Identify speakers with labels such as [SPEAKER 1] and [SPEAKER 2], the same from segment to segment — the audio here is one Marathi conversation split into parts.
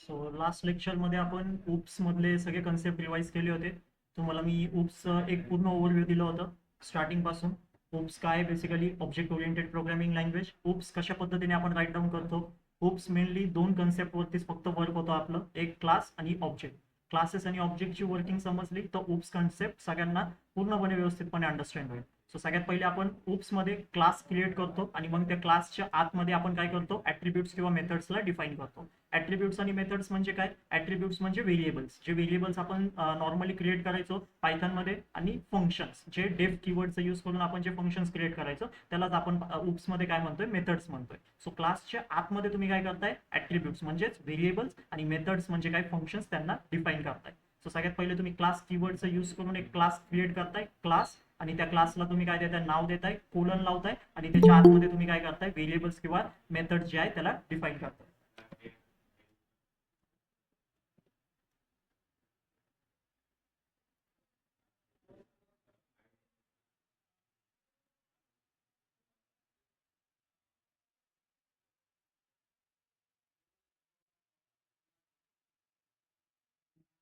[SPEAKER 1] सो लास्ट लेक्चरमध्ये आपण UPS मधले सगळे कन्सेप्ट रिवाइज केले होते. तुम्हाला मी UPS एक पूर्ण ओव्हरव्ह्यू दिलं होतं स्टार्टिंग पासून. UPS काय basically object oriented programming language. UPS कशा पद्धतीने आपण राईट डाऊन करतो. UPS मेनली दोन कन्सेप्टवरतीच फक्त वर्क होतो आपलं, एक क्लास आणि ऑब्जेक्ट. क्लासेस आणि ऑब्जेक्टची वर्किंग समजली तर UPS कन्सेप्ट सगळ्यांना पूर्णपणे व्यवस्थितपणे अंडरस्टँड होईल. सो सगळ्यात पहिले आपण UPS मध्ये क्लास क्रिएट करतो आणि मग त्या क्लासच्या आतमध्ये आपण काय करतो, ॲट्रिब्यूट्स किंवा मेथड्सला डिफाईन करतो. ॲट्रिब्यूट्स आणि मेथड्स म्हणजे काय? ॲट्रिब्यूट्स म्हणजे व्हेरिएबल्स, जे व्हेरिएबल्स आपण नॉर्मली क्रिएट करायचो पायथनमध्ये, आणि फंक्शन्स जे डेफ कीवर्डचा यूज करून आपण जे फंक्शन्स क्रिएट करायचो त्यालाच आपण UPS मध्ये काय म्हणतोय, मेथड्स म्हणतोय. सो क्लासच्या आतमध्ये तुम्ही काय करताय, ॲट्रिब्यूट्स म्हणजेच व्हेरिएबल्स, आणि मेथड्स म्हणजे काय, फंक्शन्स त्यांना डिफाईन करताय. सो सगळ्यात पहिले तुम्ही क्लास कीवर्डचा यूज करून एक क्लास क्रिएट करताय, क्लास, आणि त्या क्लासला तुम्ही काय देताय, नाव देताय, कोलन लावताय, आणि त्याच्या आतमध्ये तुम्ही काय करताय, व्हेरिएबल्स किंवा मेथड जे आहे त्याला डिफाईन करताय.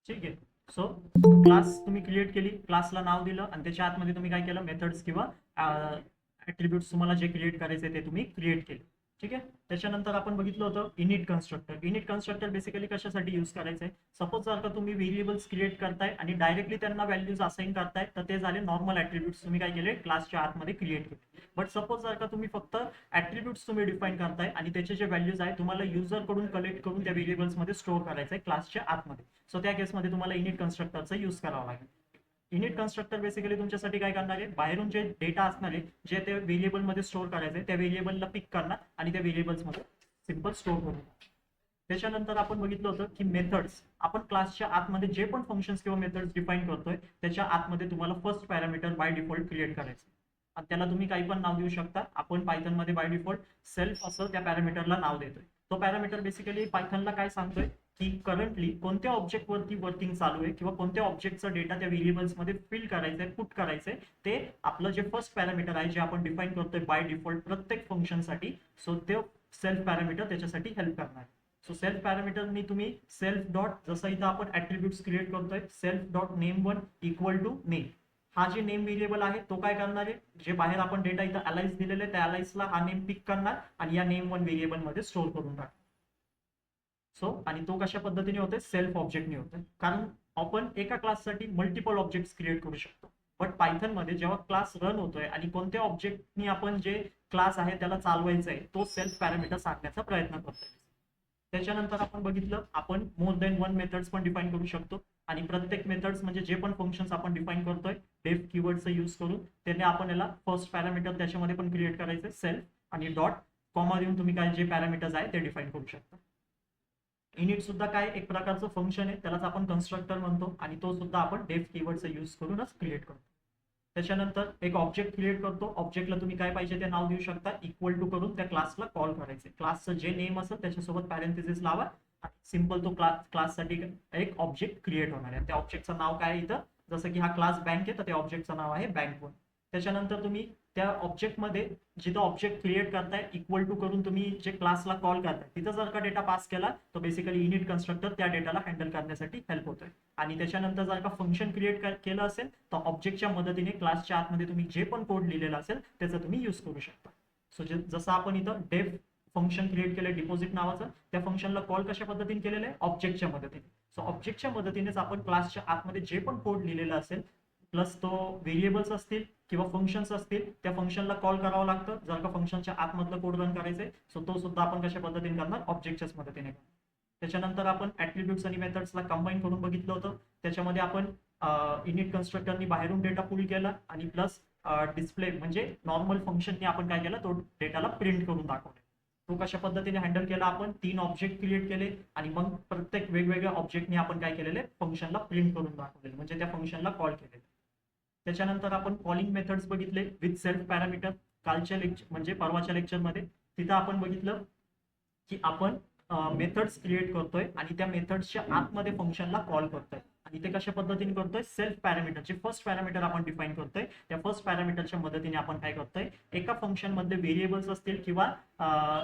[SPEAKER 1] ठीक आहे. सो क्लास तुम्ही क्रिएट केली, क्लासला नाव दिलं, आणि त्याच्या आतमध्ये तुम्ही काय केलं, मेथड्स किंवा ॲट्रिब्यूट्स तुम्हाला जे क्रिएट करायचे ते तुम्ही क्रिएट केले. ठीक आहे. त्याच्यानंतर आपण बघितलं होतं init constructor. Init constructor basically कशासाठी यूज करायचं आहे. सपोज जर का तुम्ही व्हेरिएबल्स क्रिएट करताय आणि डायरेक्टली त्यांना व्हॅल्यूज असाइन करताय तर ते झाले नॉर्मल ॲट्रिब्यूट्स, तुम्ही काय केले, क्लासच्या आतमध्ये क्रिएट केले. बट सपोज जर का तुम्ही फक्त ॲट्रिब्यूट्स तुम्ही डिफाईन करताय आणि त्याचे जे व्हॅल्यूज आहे तुम्हाला युजर कडून कलेक्ट करून त्या व्हेरिएबल्समध्ये स्टोअर करायचं आहे क्लासच्या आतमध्ये. सो त्या केसमध्ये तुम्हाला इनिट कन्स्ट्रक्टरचा यूज करावा लागेल. इनिट कन्स्ट्रक्टर बेसिकली तुमच्यासाठी काय करणार आहे, बाहेरून जे डेटा असणार आहे जे ते व्हेरिएबलमध्ये स्टोअर करायचे त्या व्हेरिएबलला पिक करणार आणि त्या व्हेरिएबल्समध्ये सिंपल स्टोअर करून. त्याच्यानंतर आपण बघितलं होतं की मेथड्स, आपण क्लासच्या आतमध्ये जे पण फंक्शन्स किंवा मेथड्स डिफाईन करतोय त्याच्या आतमध्ये तुम्हाला first parameter by default create करायचं आणि त्याला तुम्ही काही पण नाव देऊ शकता. आपण पायथन मध्ये बाय डिफॉल्ट सेल्फ असं त्या पॅरामीटरला नाव देतोय. तो पॅरामीटर बेसिकली पायथनला काय सांगतोय की करंटली कोणत्या ऑब्जेक्टवरती वर्किंग चालू आहे किंवा कोणत्या ऑब्जेक्टचा डेटा त्या व्हेरिएबल्समध्ये फिल करायचंय, पुट करायचंय, ते आपलं जे फर्स्ट पॅरामीटर आहे जे आपण डिफाईन करतोय बाय डिफॉल्ट प्रत्येक फंक्शनसाठी. सो ते सेल्फ पॅरामीटर त्याच्यासाठी हेल्प करणार. सो सेल्फ पॅरामीटरनी तुम्ही सेल्फ डॉट, जसं इथं आपण ॲट्रिब्यूट्स क्रिएट करतोय, self dot name one equal to name, हा जे नेम व्हेरिएबल आहे तो काय करणार आहे, जे बाहेर आपण डेटा इथं अलाइस दिलेले त्या अलाइसला हा नेम पिक करणार आणि या नेम वन व्हेरिएबल मध्ये स्टोअर करून टाकणार. सो आणि तो कशा पद्धतीने होतोय, सेल्फ ऑब्जेक्टने होतोय, कारण आपण एका क्लाससाठी मल्टिपल ऑब्जेक्ट्स क्रिएट करू शकतो. बट पायथन मध्ये जेव्हा क्लास रन होतोय आणि कोणत्या ऑब्जेक्टनी आपण जे क्लास आहे त्याला चालवायचं आहे तो सेल्फ पॅरामीटर सांगण्याचा प्रयत्न करतोय. त्याच्यानंतर आपण बघितलं, आपण मोर दॅन वन मेथड्स पण डिफाईन करू शकतो आणि प्रत्येक मेथड्स म्हणजे जे पण फंक्शन्स आपण डिफाईन करतोय डेफ कीवर्डचा यूज करून त्याने आपण याला फर्स्ट पॅरामीटर त्याच्यामध्ये पण क्रिएट करायचं सेल्फ, आणि डॉट कॉमा देऊन तुम्ही काय जे पॅरामीटर्स आहे ते डिफाईन करू शकता. इनिट सुद्धा काय एक प्रकारचं फंक्शन आहे, त्यालाच आपण कन्स्ट्रक्टर म्हणतो आणि तो सुद्धा आपण डेफ कीवर्डचा यूज करूनच क्रिएट करतो. त्याच्यानंतर एक ऑब्जेक्ट क्रिएट करतो, ऑब्जेक्टला तुम्ही काय पाहिजे ते नाव देऊ शकता, इक्वल टू करून त्या क्लासला कॉल करायचे. क्लासचं जे नेम असेल त्याच्यासोबत पॅरेंथेसिस लावा, सिंपल तो क्लाससाठी एक ऑब्जेक्ट क्रिएट होणार आहे. त्या ऑब्जेक्टचं नाव काय इथं, जसं की हा क्लास बँक आहे तर त्या ऑब्जेक्टचं नाव आहे बँक वन. त्याच्यानंतर तुम्ही त्या ऑब्जेक्टमध्ये जिथं ऑब्जेक्ट क्रिएट करताय इक्वल टू करून तुम्ही जे क्लासला कॉल करताय तिथं जर का डेटा पास केला तर बेसिकली इनिट कन्स्ट्रक्टर त्या डेटाला हँडल करण्यासाठी हेल्प होतोय. आणि त्याच्यानंतर जर का फंक्शन क्रिएट केलं असेल तर ऑब्जेक्टच्या मदतीने क्लासच्या आतमध्ये तुम्ही जे पण कोड लिहिलेला असेल त्याचा तुम्ही यूज करू शकता. सो जसं आपण इथं डेफ फंक्शन क्रिएट केलं डिपॉझिट नावाचं, त्या फंक्शनला कॉल कशा पद्धतीने केलेलं आहे, ऑब्जेक्टच्या मदतीने. सो ऑब्जेक्टच्या मदतीनेच आपण क्लासच्या आतमध्ये जे पण कोड लिहिलेला असेल प्लस तो व्हेरिएबल्स असतील किंवा फंक्शन्स असतील त्या फंक्शनला कॉल करावं लागतं जर का फंक्शनच्या आतमधलं कोड रन करायचंय. सो तो सुद्धा आपण कशा पद्धतीने करणार, ऑब्जेक्टच्याच मदतीने. त्याच्यानंतर आपण ॲट्रिब्यूट्स आणि मेथड्सला कंबाईन करून बघितलं होतं. त्याच्यामध्ये आपण इनिट कन्स्ट्रक्टरनी बाहेरून डेटा पुल केला आणि प्लस डिस्प्ले म्हणजे नॉर्मल फंक्शननी आपण काय केलं, तो डेटाला प्रिंट करून दाखवले. तो कशा पद्धतीने हँडल केला, आपण 3 ऑब्जेक्ट क्रिएट केले आणि मग प्रत्येक वेगवेगळ्या ऑब्जेक्टनी आपण काय केलेले, फंक्शनला प्रिंट करून दाखवले, म्हणजे त्या फंक्शनला कॉल केले. त्याच्यानंतर आपण कॉलिंग मेथड्स बघितले विथ सेल्फ पॅरामीटर. कालच्या लेक्चर म्हणजे परवाच्या लेक्चरमध्ये तिथं आपण बघितलं की आपण मेथड्स क्रिएट करतोय आणि त्या मेथड्सच्या आतमध्ये फंक्शनला कॉल करतोय आणि ते कशा पद्धतीने करतोय, सेल्फ पॅरामीटर जे फर्स्ट पॅरामीटर आपण डिफाईन करतोय त्या फर्स्ट पॅरामीटरच्या मदतीने आपण काय करतोय, एका फंक्शन मध्ये व्हेरिएबल्स असतील किंवा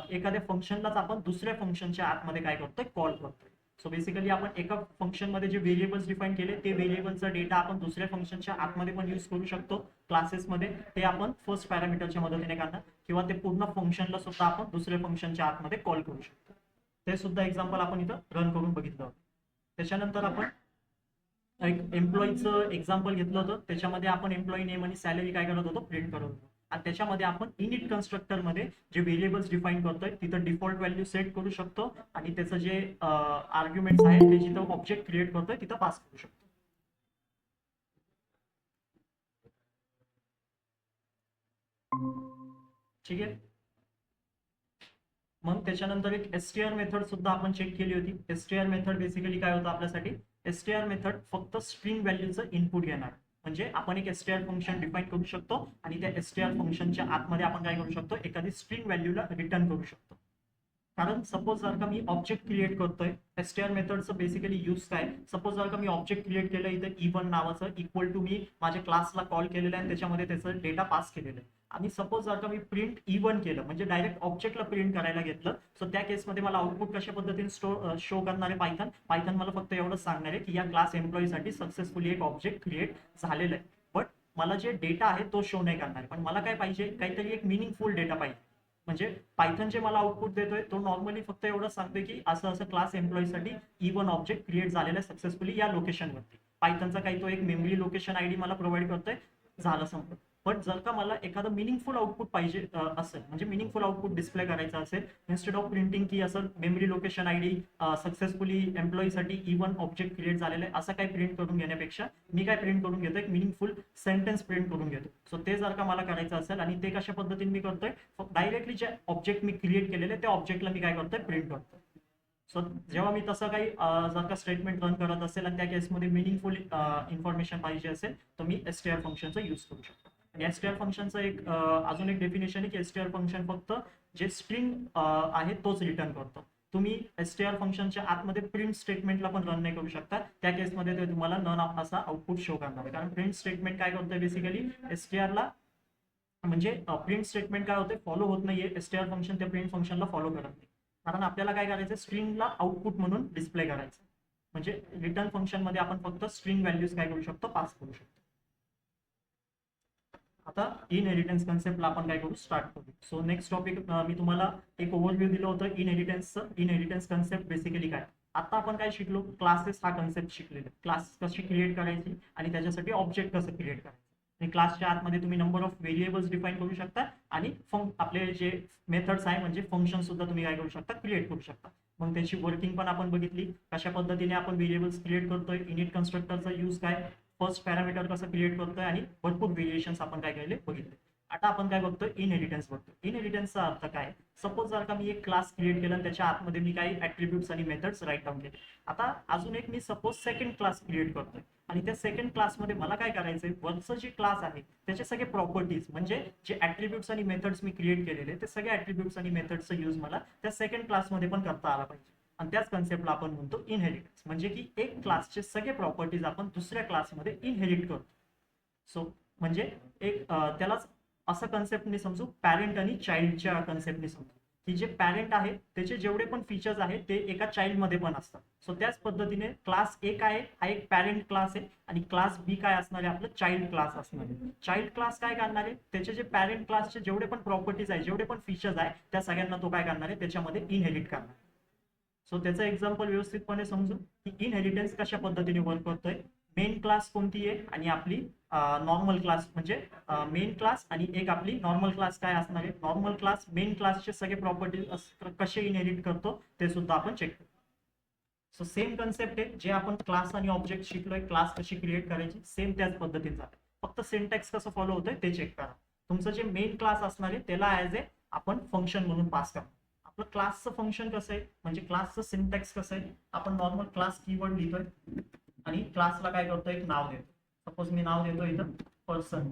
[SPEAKER 1] एखाद्या फंक्शनलाच आपण दुसऱ्या फंक्शनच्या आतमध्ये काय करतोय, कॉल करतोय. सो बेसिकली आपण एका फंक्शन मध्ये जे व्हेरिएबल्स डिफाईन केले ते व्हेरिएबलचा डेटा आपण दुसऱ्या फंक्शनच्या आतमध्ये पण यूज करू शकतो क्लासेसमध्ये. ते आपण फर्स्ट पॅरामीटरच्या मदतीने काढणार किंवा ते पूर्ण फंक्शनला सुद्धा आपण दुसऱ्या फंक्शनच्या आतमध्ये कॉल करू शकतो. ते सुद्धा एक्झाम्पल आपण इथं रन करून बघितलं होतं. त्याच्यानंतर आपण एक एम्प्लॉईचं एक्झाम्पल घेतलं होतं. त्याच्यामध्ये आपण एम्प्लॉई नेम आणि सॅलरी काय करत होतो, प्रिंट करत होतो. आणि त्याच्यामध्ये आपण इनिट कन्स्ट्रक्टर मध्ये जे व्हेरिएबल्स डिफाईन करतोय तिथं डिफॉल्ट व्हॅल्यू सेट करू शकतो आणि त्याचं जे आर्ग्युमेंट्स आहेत ते जिथं ऑब्जेक्ट क्रिएट करतोय तिथं पास करू शकतो. ठीक आहे. मग त्याच्यानंतर एक एसटीआर मेथड सुद्धा आपण चेक केली होती. एसटीआर मेथड बेसिकली काय होतं आपल्यासाठी, एसटीआर मेथड फक्त स्ट्रिंग व्हॅल्यूचं इनपुट घेणार. म्हणजे आपण एक एसटीआर फंक्शन डिफाईन करू शकतो आणि त्या एसटीआर फंक्शनच्या आतमध्ये आपण काय करू शकतो, एखादी स्ट्रिंग व्हॅल्यूला रिटर्न करू शकतो. कारण सपोज जर का मी ऑब्जेक्ट क्रिएट करतोय, एसटीआर मेथडचं बेसिकली यूज काय, सपोज जर का मी ऑब्जेक्ट क्रिएट केलं इथं E1 नावाचं, इक्वल टू मी माझ्या क्लासला कॉल केलेलं आहे आणि त्याच्यामध्ये त्याचं डेटा पास केलेलं आहे. आणि सपोज जर का मी प्रिंट E1 केलं म्हणजे डायरेक्ट ऑब्जेक्टला प्रिंट करायला घेतलं, सो त्या केसमध्ये मला आउटपुट कशा पद्धतीने शो करणार आहे पायथन मला फक्त एवढंच सांगणार आहे की या क्लास एम्प्लॉईसाठी सक्सेसफुली एक ऑब्जेक्ट क्रिएट झालेलं आहे. बट मला जे डेटा आहे तो शो नाही करणार. पण मला काय पाहिजे, काहीतरी एक मिनिंगफुल डेटा पाहिजे. म्हणजे पायथन जे मला आउटपुट देतोय तो नॉर्मली फक्त एवढं सांगतोय की असं असं क्लास एम्प्लॉईसाठी E1 ऑब्जेक्ट क्रिएट झालेला आहे सक्सेसफुली या लोकेशनवरती. पायथनचा काही तो एक मेमरी लोकेशन आयडी मला प्रोव्हाइड करतोय, झालं संपलं. पण जर का मला एखादं मिनिंगफुल आउटपुट पाहिजे असेल, म्हणजे मिनिंगफुल आउटपुट डिस्प्ले करायचं असेल, इन्स्टेड ऑफ प्रिंटिंग की असं मेमरी लोकेशन आयडी सक्सेसफुली एम्प्लॉईसाठी E1 ऑब्जेक्ट क्रिएट झालेलं आहे असं काय प्रिंट करून घेण्यापेक्षा मी काय प्रिंट करून घेतो, एक मिनिंगफुल सेंटेन्स प्रिंट करून घेतो. सो ते जर का मला करायचं असेल आणि ते कशा पद्धतीने मी करतोय, डायरेक्टली जे ऑब्जेक्ट मी क्रिएट केलेले त्या ऑब्जेक्टला मी काय करतोय, प्रिंट करतोय. सो जेव्हा मी तसं काही जर का स्टेटमेंट रन करत असेल आणि त्या केसमध्ये मिनिंगफुल इन्फॉर्मेशन पाहिजे असेल तर मी एसटीआर फंक्शनचा यूज करू शकतो. आणि एसटीआर फंक्शनचं एक अजून एक डेफिनेशन आहे की एसटीआर फंक्शन फक्त जे स्ट्रिंग आहे तोच रिटर्न करतो. तुम्ही एसटीआर फंक्शनच्या आतमध्ये प्रिंट स्टेटमेंटला पण रन नाही करू शकता. त्या केसमध्ये ते तुम्हाला नन असा आउटपुट शो करणार आहे. कारण प्रिंट स्टेटमेंट काय करतोय, बेसिकली एसटीआरला म्हणजे प्रिंट स्टेटमेंट काय होते, फॉलो होत नाहीये. एसटीआर फंक्शन त्या प्रिंट फंक्शनला फॉलो करत नाही. कारण आपल्याला काय करायचं, स्ट्रिंगला आउटपुट म्हणून डिस्प्ले करायचं. म्हणजे रिटर्न फंक्शन मध्ये आपण फक्त स्ट्रिंग व्हॅल्यूज काय करू शकतो, पास करू शकतो. आता इनहेरिटन्स कन्सेप्टला आपण काय करू, स्टार्ट करू. सो नेक्स्ट टॉपिक मी तुम्हाला एक ओव्हरव्ह्यू दिलं होतं इनहेरिटन्सचं. इनहेरिटन्स कन्सेप्ट बेसिकली काय, आता आपण काय शिकलो, क्लासेस हा कन्सेप्ट शिकलेले. क्लास कशी क्रिएट करायची आणि त्याच्यासाठी ऑब्जेक्ट कसं क्रिएट करायचं. आणि क्लासच्या आतमध्ये तुम्ही नंबर ऑफ व्हेरिएबल्स डिफाईन करू शकता आणि आपले जे मेथड्स आहे म्हणजे फंक्शन सुद्धा तुम्ही काय करू शकता, क्रिएट करू शकता. मग त्याची वर्किंग पण आपण बघितली, कशा पद्धतीने आपण व्हेरिएबल्स क्रिएट करतोय, इनिट कन्स्ट्रक्टरचा यूज काय, फर्स्ट पॅरामीटर कसं क्रिएट करतोय आणि भरपूर व्हेरिएशन्स आपण काय केले बघितले. आता आपण काय बघतोय, इनहेरिटन्स बघतोय. इनहेरिटन्सचा अर्थ काय, सपोज जर का मी एक क्लास क्रिएट केला आणि त्याच्या आतमध्ये मी काही ऍट्रिब्यूट्स आणि मेथड्स राईट डाऊन केले. आता अजून एक मी सपोज सेकंड क्लास क्रिएट करतोय आणि त्या सेकंड क्लासमध्ये मला काय करायचंय, वरचं जे क्लास आहे त्याचे सगळे प्रॉपर्टीज म्हणजे जे ऍट्रिब्यूट्स आणि मेथड्स मी क्रिएट केलेले ते सगळे ऍट्रिब्यूट्स आणि मेथड्सचा यूज मला त्या सेकंड क्लासमध्ये पण करता आला पाहिजे. आणि त्याच कन्सेप्टला आपण म्हणतो इनहेरिटन्स. म्हणजे की एक क्लासचे सगळे प्रॉपर्टीज आपण दुसऱ्या क्लासमध्ये इनहेरिट करतो. सो म्हणजे एक त्यालाच असं कन्सेप्टने समजू, पॅरेंट आणि चाइल्डच्या कन्सेप्टने समजू, की जे पॅरेंट आहे त्याचे जेवढे पण फीचर्स आहेत ते एका चाइल्डमध्ये पण असतात. सो त्याच पद्धतीने क्लास ए काय हा एक पॅरेंट क्लास आहे आणि क्लास बी काय असणार आहे, आपलं चाइल्ड क्लास असणार आहे. चाइल्ड क्लास काय करणार आहे, त्याचे जे पॅरेंट क्लासचे जेवढे पण प्रॉपर्टीज आहे, जेवढे पण फीचर्स आहे त्या सगळ्यांना तो काय करणार आहे, त्याच्यामध्ये इनहेरिट करणार. सो त्याचं एक्झाम्पल व्यवस्थितपणे समजू की इनहेरिटन्स कशा पद्धतीने वर्क करतोय. मेन क्लास कोणती आहे आणि आपली नॉर्मल क्लास म्हणजे मेन क्लास आणि एक आपली नॉर्मल क्लास काय असणार आहे. नॉर्मल क्लास मेन क्लासचे सगळे प्रॉपर्टीज कसे इनहेरिट करतो ते सुद्धा आपण चेक करू. सो सेम कन्सेप्ट आहे, जे आपण क्लास आणि ऑब्जेक्ट शिकलोय, क्लास कशी क्रिएट करायची, सेम त्याच पद्धतीने जाते. फक्त सिंटॅक्स कसं फॉलो होतोय ते चेक करा. तुमचं जे मेन क्लास असणार आहे त्याला ऍज ए आपण फंक्शन म्हणून पास करा. आपलं क्लासचं फंक्शन कसं आहे, म्हणजे क्लासचं सिंटॅक्स कसं आहे, आपण नॉर्मल क्लास कीवर्ड लिहितोय आणि क्लासला काय करतोय, एक नाव देतो. सपोज मी नाव देतो इथं पर्सन,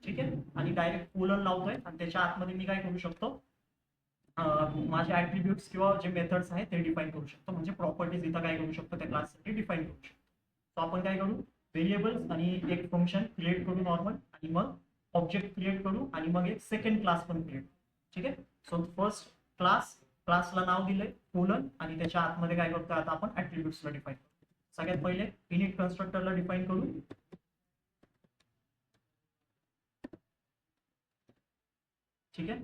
[SPEAKER 1] ठीक आहे, आणि डायरेक्ट कोलन लावतोय आणि त्याच्या आतमध्ये मी काय करू शकतो, माझे ऍट्रिब्यूट्स किंवा जे मेथड्स आहेत ते डिफाईन करू शकतो. म्हणजे प्रॉपर्टीज इथं काय करू शकतो, त्या क्लाससाठी डिफाईन करू शकतो. तो आपण काय करू, व्हेरिएबल्स आणि एक फंक्शन क्रिएट करू नॉर्मल, आणि मग ऑब्जेक्ट क्रिएट करू आणि मग एक सेकंड क्लास पण क्रिएट. ठीक आहे. सो फर्स्ट क्लास क्लासला नाव दिलंय कोलन आणि त्याच्या आतमध्ये काय करतो आता आपण ऍट्रिब्यूट्सला डिफाईन करतो. सगळ्यात पहिले इनिट कन्स्ट्रक्टरला डिफाईन करू. ठीक आहे.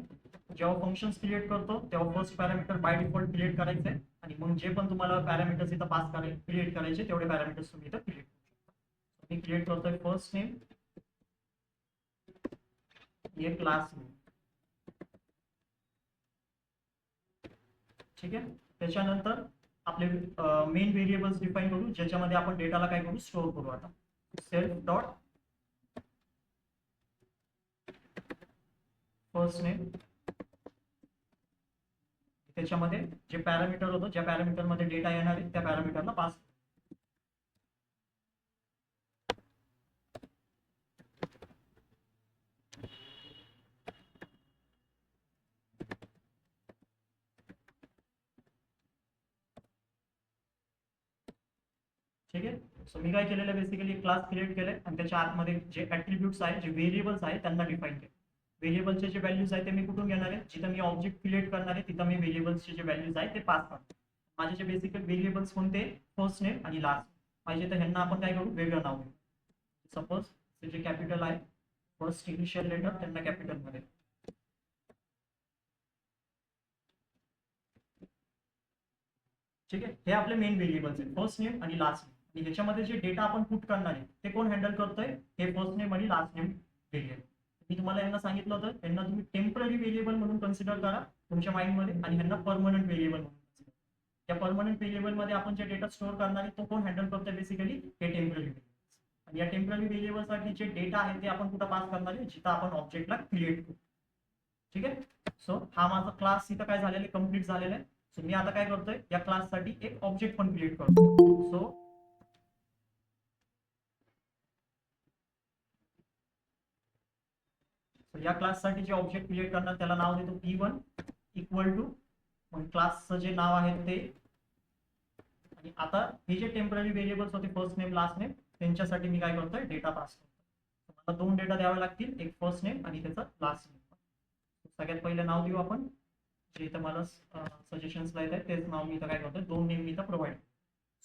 [SPEAKER 1] जेव्हा फंक्शन्स क्रिएट करतो तेव्हा first parameter by default create करायचे आणि मग जे पण तुम्हाला पॅरामीटर्स इथं पास क्रिएट करायचे तेवढे पॅरामीटर्स तुम्ही इथं क्रिएट करू शकता. मी क्रिएट करतोय फर्स्ट नेम, ये क्लास नेम. ठीक आहे. त्याच्यानंतर आपले मेन व्हेरिएबल्स डिफाईन करू ज्याच्यामध्ये आपण डेटाला काय करू स्टोअर करू. आता सेल्फ डॉट फर्स्ट नेम, त्याच्यामध्ये जे पॅरामीटर होतं ज्या पॅरामीटर मध्ये डेटा येणार आहे त्या पॅरामीटरला पास. ठीक आहे. सो मी काय केलेलं बेसिकली क्लास क्रिएट केले आणि त्याच्या आतमध्ये जे ऍट्रिब्यूट्स आहेत जे व्हेरिएबल्स आहेत त्यांना डिफाईन केले. व्हेरिएबलचे जे व्हॅल्यूज आहेत ते मी कुठून घेणार आहे, जिथं मी ऑब्जेक्ट क्रिएट करणार आहे तिथं मी व्हेरिएबल्सचे जे व्हॅल्यूज आहेत ते पास करतो. माझे जे बेसिक व्हेरिएबल्स कोणते, फर्स्ट नेम आणि लास्ट. पाहिजे तर ह्यांना आपण काय करू वेगळं नाव देऊ. सपोज ते जे कॅपिटल आहे फर्स्ट इनिशियल लेटर त्यांना कॅपिटल मध्ये. ठीक आहे. हे आपले मेन व्हेरिएबल्स आहेत फर्स्ट नेम आणि लास्ट नेम. आणि ह्याच्यामध्ये जे डेटा आपण पुट करणार आहे ते कोण हँडल करतोय, हे फर्स्ट नेम आणि लास्ट नेम व्हेरिएबल. मी तुम्हाला यांना सांगितलं होतं यांना तुम्ही टेम्पररी व्हेरिएबल म्हणून कन्सिडर करा तुमच्या माइंडमध्ये आणि ह्यांना परमनंट व्हेरिएबल म्हणून कन्सिडर. त्या परमनंट व्हेरिएबल मध्ये आपण जे डेटा स्टोअर करणार आहे तो कोण हँडल करतोय, बेसिकली हे टेम्पररी व्हेरिएबल. आणि या टेम्पररी व्हेरिएबलसाठी जे डेटा आहे ते आपण कुठं पास करणार आहे, जिथं आपण ऑब्जेक्टला क्रिएट करू. ठीक आहे. सो हा माझा क्लास इथं काय झालेला आहे, कम्प्लीट झालेला आहे. सो मी आता काय करतोय या क्लाससाठी एक ऑब्जेक्ट पण क्रिएट करतो. सो या क्लाससाठी जे ऑब्जेक्ट क्रिएट करणार त्याला नाव देतो p1 इक्वल टू मग क्लासचं जे नाव आहे ते. आणि आता हे जे टेम्पररी व्हेरिएबल्स होते फर्स्ट नेम लास्ट नेम त्यांच्यासाठी मी काय करतोय डेटा पास करतो. मला दोन डेटा द्यावे लागतील, एक फर्स्ट नेम आणि त्याचा लास्ट नेम. सगळ्यात पहिले नाव देऊ आपण जे इथं मला सजेशन्सला येत आहे तेच नाव मी इथं काय करतोय, दोन नेम मी इथं प्रोव्हाइड.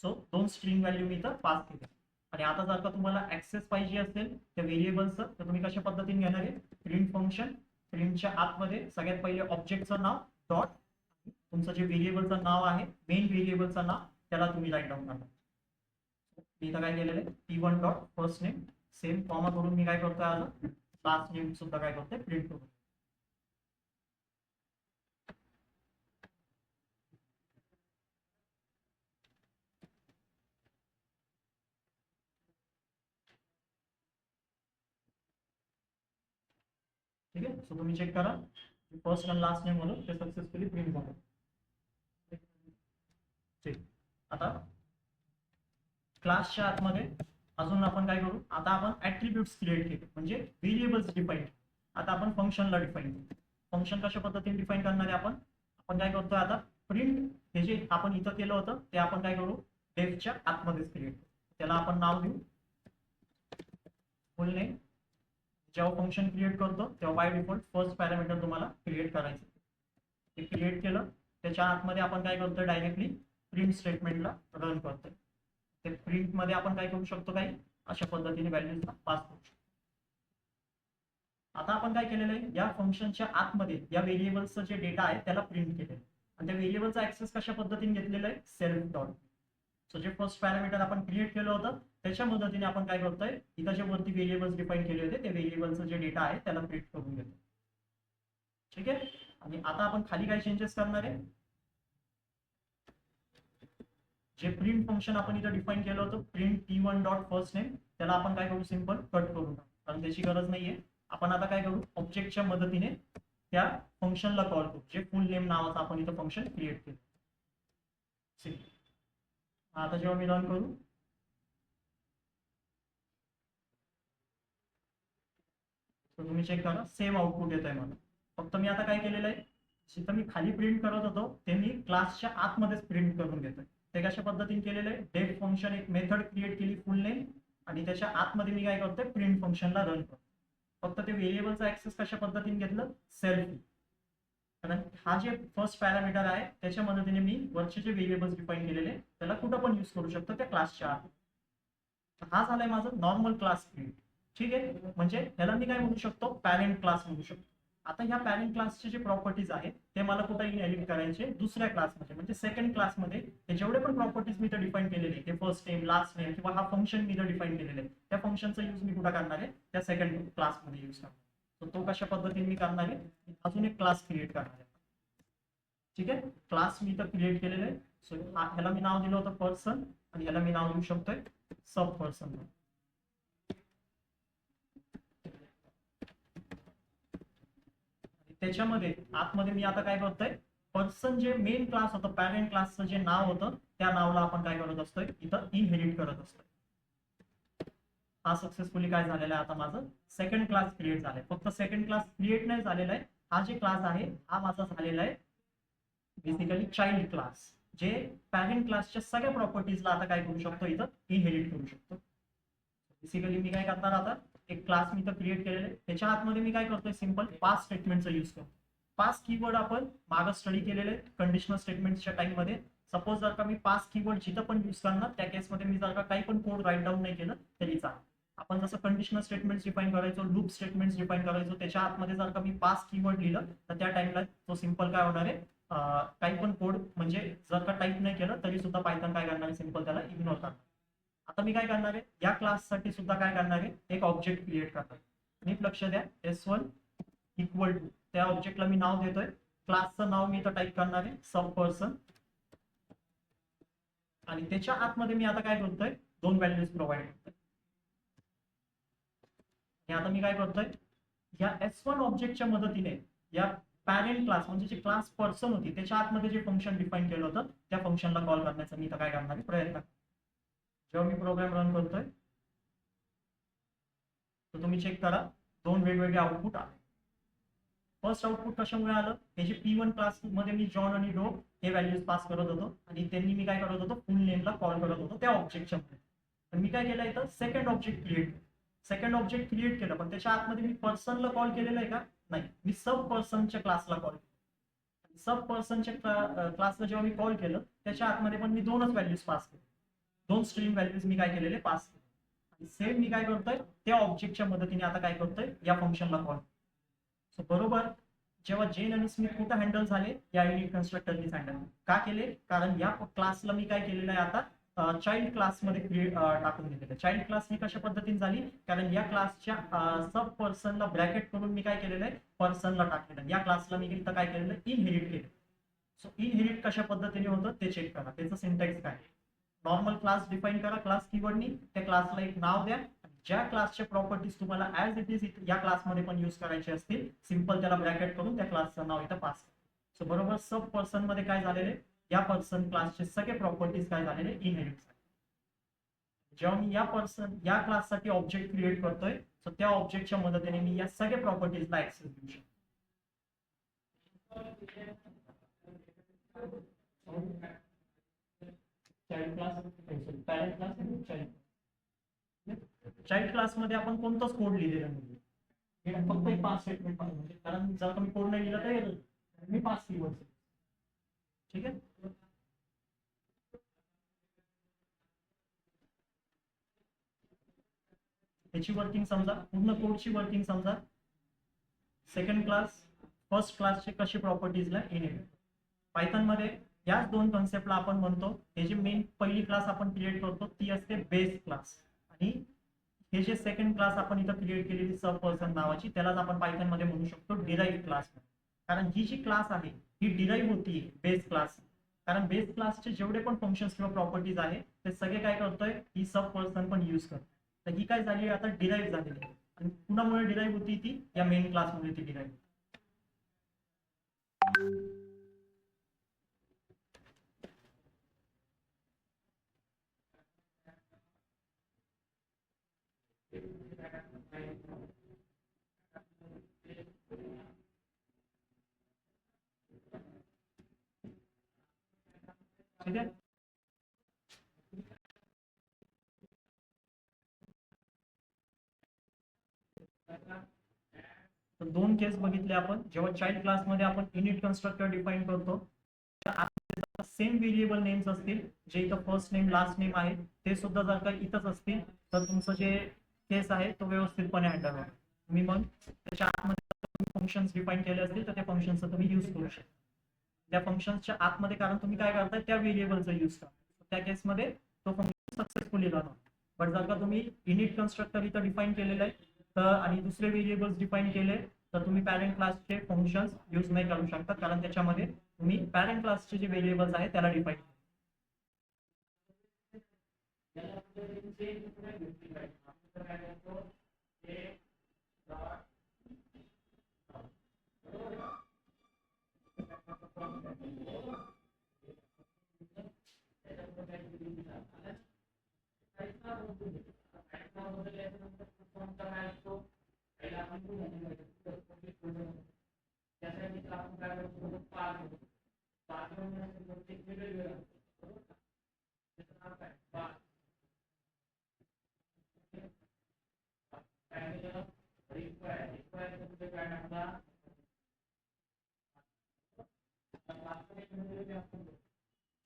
[SPEAKER 1] सो दोन स्ट्रिंग व्हॅल्यू मी इथं पास केले. आणि आता जर का तुम्हाला ऍक्सेस पाहिजे असेल त्या व्हेरिएबल्सचं तर तुम्ही कशा पद्धतीने घेणार आहे, प्रिंट फंक्शन. प्रिंटच्या आतमध्ये सगळ्यात पहिले ऑब्जेक्टचं नाव डॉट तुमचं जे व्हेरिएबलचं नाव आहे मेन व्हेरिएबलचं नाव त्याला तुम्ही राईट डाऊन करणार. मी इथं काय केलेलं आहे p1 dot first name same comma करून मी काय करतोय आज लास्ट नेम सुद्धा काय करतोय प्रिंट करून. ठीक आहे. सो तुम्ही चेक करा फर्स्ट आणि लास्ट नेम म्हणून ते सक्सेसफुली प्रिंट झालं. ठीक. आता क्लासच्या आतमध्ये अजून आपण काय करू, आता आपण ऍट्रिब्यूट्स क्रिएट केले म्हणजे व्हेरिएबल्स डिफाईन. आता आपण फंक्शनला डिफाईन करू. फंक्शन कशा पद्धतीने डिफाईन करणार आहे आपण काय करतोय आता प्रिंट. हे जे आपण इथं केलं होतं ते आपण काय करू डेफच्या आतमध्येच क्रिएट करू. त्याला आपण नाव देऊ फुल नेम. जेव्हा फंक्शन क्रिएट करतो तेव्हा बाय डिफॉल्ट फर्स्ट पॅरामीटर तुम्हाला क्रिएट करायचं. ते क्रिएट केलं त्याच्या आतमध्ये आपण काय करतोय डायरेक्टली प्रिंट स्टेटमेंटला रन करतोय. ते प्रिंट मध्ये आपण काय करू शकतो काही अशा पद्धतीने व्हॅल्यूजला पास करू शकतो. आता आपण काय केलेलं आहे या फंक्शनच्या आतमध्ये या व्हेरिएबल्सचं जे डेटा आहे त्याला प्रिंट केलेलं आणि त्या व्हेरिएबलचा ऍक्सेस कशा पद्धतीने घेतलेला आहे सेल्फ डॉट. सो जे फर्स्ट पॅरामीटर आपण क्रिएट केलं होतं त्याच्या मदतीने आपण काय करतोय इथं जे वरती व्हेरिएबल्स डिफाईन केले होते त्या व्हेरिएबलचं जे डेटा आहे त्याला प्रिंट करून घेतो. ठीक आहे. आणि आता आपण खाली काय चेंजेस करणार आहे, जे प्रिंट फंक्शन आपण इथं डिफाईन केलं होतं print p1 dot first name त्याला आपण काय करू सिंपल कट करू कारण त्याची गरज नाहीये. आपण आता काय करू ऑब्जेक्टच्या मदतीने त्या फंक्शनला कॉल करू जे फुल नेम नावाचं आपण इथं फंक्शन क्रिएट केलं. आता जेव्हा मी रन करू तुम्ही चेक करा सेम आउटपुट येत आहे मला. फक्त मी आता काय केलेलं आहे जिथं मी खाली प्रिंट करत होतो ते मी क्लासच्या आतमध्येच प्रिंट करून घेतोय. ते कशा पद्धतीने केलेलं आहे डेफ फंक्शन एक मेथड क्रिएट केली फुल नेम आणि त्याच्या आतमध्ये मी काय करतोय प्रिंट फंक्शनला रन करतो. फक्त ते व्हेरिएबलचा ऍक्सेस कशा पद्धतीने घेतलं सेल्फ. कारण हा जे फर्स्ट पॅरामीटर आहे त्याच्या मदतीने मी वरचे जे व्हेरिएबल्स डिफाईन केलेले त्याला कुठं पण यूज करू शकतो त्या क्लासच्या आत. हा झालाय माझं नॉर्मल क्लास क्रिएट. ठीक आहे, म्हणजे ह्याला मी काय म्हणू शकतो, पॅरेंट क्लास म्हणू शकतो. आता ह्या पॅरेंट क्लासचे जे प्रॉपर्टीज आहेत ते मला कुठे इनहेरिट करायचे, दुसऱ्या क्लासमध्ये म्हणजे सेकंड क्लासमध्ये. हे जेवढे पण प्रॉपर्टीज मी तर डिफाईन केलेले ते फर्स्ट नेम लास्ट नेम किंवा हा फंक्शन मी तर डिफाईन केलेले आहे, त्या फंक्शनचा यूज मी कुठं करणार आहे, त्या सेकंड क्लासमध्ये यूज करणार. तर तो कशा पद्धतीने मी करणार आहे, अजून एक क्लास क्रिएट करणार आहे. ठीक आहे, क्लास मी तर क्रिएट केलेले आहे. सो ह्याला मी नाव दिलं होतं पर्सन आणि ह्याला मी नाव देऊ शकतोय सब पर्सन. त्याच्यामध्ये आतमध्ये मी आता काय करतोय, पर्सन जे मेन क्लास होतं पॅरेंट क्लासचं जे नाव होतं त्या नावला आपण काय करत असतोय, इथं इनहेरिट करत असतोय. हा सक्सेसफुली काय झालेला आहे, आता माझं सेकंड क्लास क्रिएट झालाय. फक्त सेकंड क्लास क्रिएट नाही झालेला आहे, हा जे क्लास आहे हा माझा झालेला आहे बेसिकली चाइल्ड क्लास, जे पॅरेंट क्लासच्या सगळ्या प्रॉपर्टीजला आता काय करू शकतो, इथं इनहेरिट करू शकतो. बेसिकली मी काय करणार, आता एक क्लास मी तर क्रिएट केलेले, त्याच्या आतमध्ये मी काय करतोय, सिंपल पास स्टेटमेंटचा यूज करतो. पास कीवर्ड आपण मागं स्टडी केलेले कंडिशनल स्टेटमेंटच्या टाइममध्ये. सपोज जर का मी पास कीवर्ड जिथं पण यूज करणार त्या केसमध्ये मी जर का काही पण कोड राईट डाऊन नाही केलं तरी चालेल. आपण जसं कंडिशनल स्टेटमेंट डिफाईन करायचो, लूप स्टेटमेंट डिफाईन करायचो, त्याच्या आतमध्ये जर का मी पास कीवर्ड लिहिलं तर त्या टाइमला तो सिंपल काय होणार आहे, काही पण कोड म्हणजे जर का टाईप नाही केलं तरी सुद्धा पायथन काय करणार आहे, सिंपल त्याला इग्नोर करणार. आता मी काय करणार आहे, या क्लाससाठी सुद्धा काय करणार आहे, एक ऑब्जेक्ट क्रिएट करणार. नीट लक्ष द्या, S1 इक्वल टू त्या ऑब्जेक्टला मी नाव देतोय, क्लासचं नाव मी इथं टाईप करणार आहे सब पर्सन. आणि त्याच्या आतमध्ये मी आता काय करतोय, दोन व्हॅल्यूज प्रोव्हाइड करतोय. आता मी काय करतोय, या S1 ऑब्जेक्टच्या मदतीने या पॅरेंट क्लास म्हणजे जे क्लास पर्सन होती त्याच्या आतमध्ये जे फंक्शन डिफाईन केलं होतं त्या फंक्शनला कॉल करण्याचा मी इथं काय करणार आहे, प्रयत्न. जेव्हा मी प्रोग्राम रन करतोय तर तुम्ही चेक करा, दोन वेगवेगळे आउटपुट आले. फर्स्ट आउटपुट कशामुळे आलं, हे जे P1 क्लास मध्ये मी जॉन आणि डो हे व्हॅल्यूज पास करत होतो आणि त्यांनी मी काय करत होतो, फुल नेमला कॉल करत होतो त्या ऑब्जेक्टच्या मध्ये. पण मी काय केलं, इथं सेकंड ऑब्जेक्ट क्रिएट केलं पण त्याच्या आतमध्ये मी पर्सनला कॉल केलेलं आहे का, नाही, मी सब पर्सनच्या क्लासला कॉल केलं. सब पर्सनच्या क्लासला जेव्हा मी कॉल केलं त्याच्या आतमध्ये पण मी दोनच व्हॅल्यूज पास केले, दोन स्ट्रीम व्हॅल्यूज मी काय केलेले पास केले. आणि सेम मी काय करतोय, त्या ऑब्जेक्टच्या मदतीने आता काय करतोय, या फंक्शनला कॉल. सो बरोबर, जेव्हा जेन आणि स्मिथ कुठं हँडल झाले, या युनिट कन्स्ट्रक्टरनीच हँडल का केले, कारण या क्लासला मी काय केलेलं आहे, आता चाइल्ड क्लासमध्ये टाकून दिलेलं. चाइल्ड क्लास ही कशा पद्धतीने झाली, कारण या क्लासच्या सब पर्सनला ब्रॅकेट करून मी काय केलेलं आहे, पर्सनला टाकलेलं. या क्लासला मी इथं काय केलेलं, इनहेरिट केलं. सो इनहेरिट कशा पद्धतीने होतं ते चेक करा, त्याचं सिंटॅक्स काय. नॉर्मल क्लास डिफाईन करा क्लास कीवर्डनी, त्या क्लासला एक नाव द्या, ज्या क्लासच्या प्रॉपर्टीज तुम्हाला ऍज इट इज या क्लासमध्ये पण यूज करायचे असतील, सिंपल त्याला ब्रॅकेट करून त्या क्लासचं नाव इथं पास. सो बरोबर, सब पर्सन मध्ये काय झालेले, या पर्सन क्लासचे सगळे प्रॉपर्टीज काय झालेले, इनहेरिट झाले. जेव्हा मी या क्लाससाठी ऑब्जेक्ट क्रिएट करतोय, सो त्या ऑब्जेक्टच्या मदतीने मी या सगळ्या प्रॉपर्टीजला ऍक्सेस देऊ शकतो. चाइल्ड क्लास, पॅरेंट क्लास आणि चाइल्ड क्लासमध्ये आपण कोणताच कोड लिहिलेला नाही, फक्त एक पास स्टेटमेंट पाहिजे, कारण जर तुम्ही कोड नाही लिहिला तर मी पास कीवर्ड. ठीक आहे, त्याची वर्किंग समजा, पूर्ण कोडची वर्किंग समजा. सेकंड क्लास फर्स्ट क्लासचे कशी प्रॉपर्टीजला इनहेरिट. पायथन मध्ये याच दोन कॉन्सेप्टला आपण म्हणतो, हे जे मेन पहिली क्लास आपण क्रिएट करतो ती असते बेस क्लास, आणि हे जे सेकंड क्लास आपण इथं क्रिएट केलेली सब पर्सन नावाची त्यालाच आपण पायथन मध्ये म्हणू शकतो डिराइव्ह क्लास. कारण ही जी क्लास आहे ही डिराइव्ह होती बेस क्लास, कारण बेस क्लासचे जेवढे पण फंक्शन्स किंवा प्रॉपर्टीज आहे ते सगळे काय करतोय, ही सब पर्सन पण यूज करतो. तर ही काय झाली, आता डिराइव्ह झालेली आहे. आणि कुणामुळे डिराइव्ह होती, ती या मेन क्लासमुळे ती डिराइव्ह. ठीक आहे, तर दोन केस बघितले आपण. जेव्हा चाइल्ड क्लासमध्ये आपण इनिट कन्स्ट्रक्टर डिफाईन करतो, सेम व्हेरिएबल नेम्स असतील, जे इथं फर्स्ट नेम लास्ट नेम आहे ते सुद्धा जर का इथंच असतील तर तुमचं जे केस आहे तो व्यवस्थितपणे हँडल होणार. तुम्ही मग त्याच्या आतमध्ये फंक्शन्स डिफाईन केले असतील तर त्या फंक्शनचा तुम्ही यूज करू शकता. त्या फंक्शनच्या आतमध्ये, कारण तुम्ही काय करताय त्या व्हेरिएबलचा यूज करता, त्या केसमध्ये तो फंक्शन सक्सेसफुली रन होतो. बट जर का तुम्ही इनिट कन्स्ट्रक्टर इथं डिफाईन केलेलं आहे तर आणि दुसरे व्हेरिएबल्स डिफाईन केले तर तुम्ही पॅरेंट क्लासचे फंक्शन्स यूज नाही करू शकता, कारण त्याच्यामध्ये तुम्ही पॅरेंट क्लासचे जे व्हेरिएबल्स आहेत त्याला डिफाईन.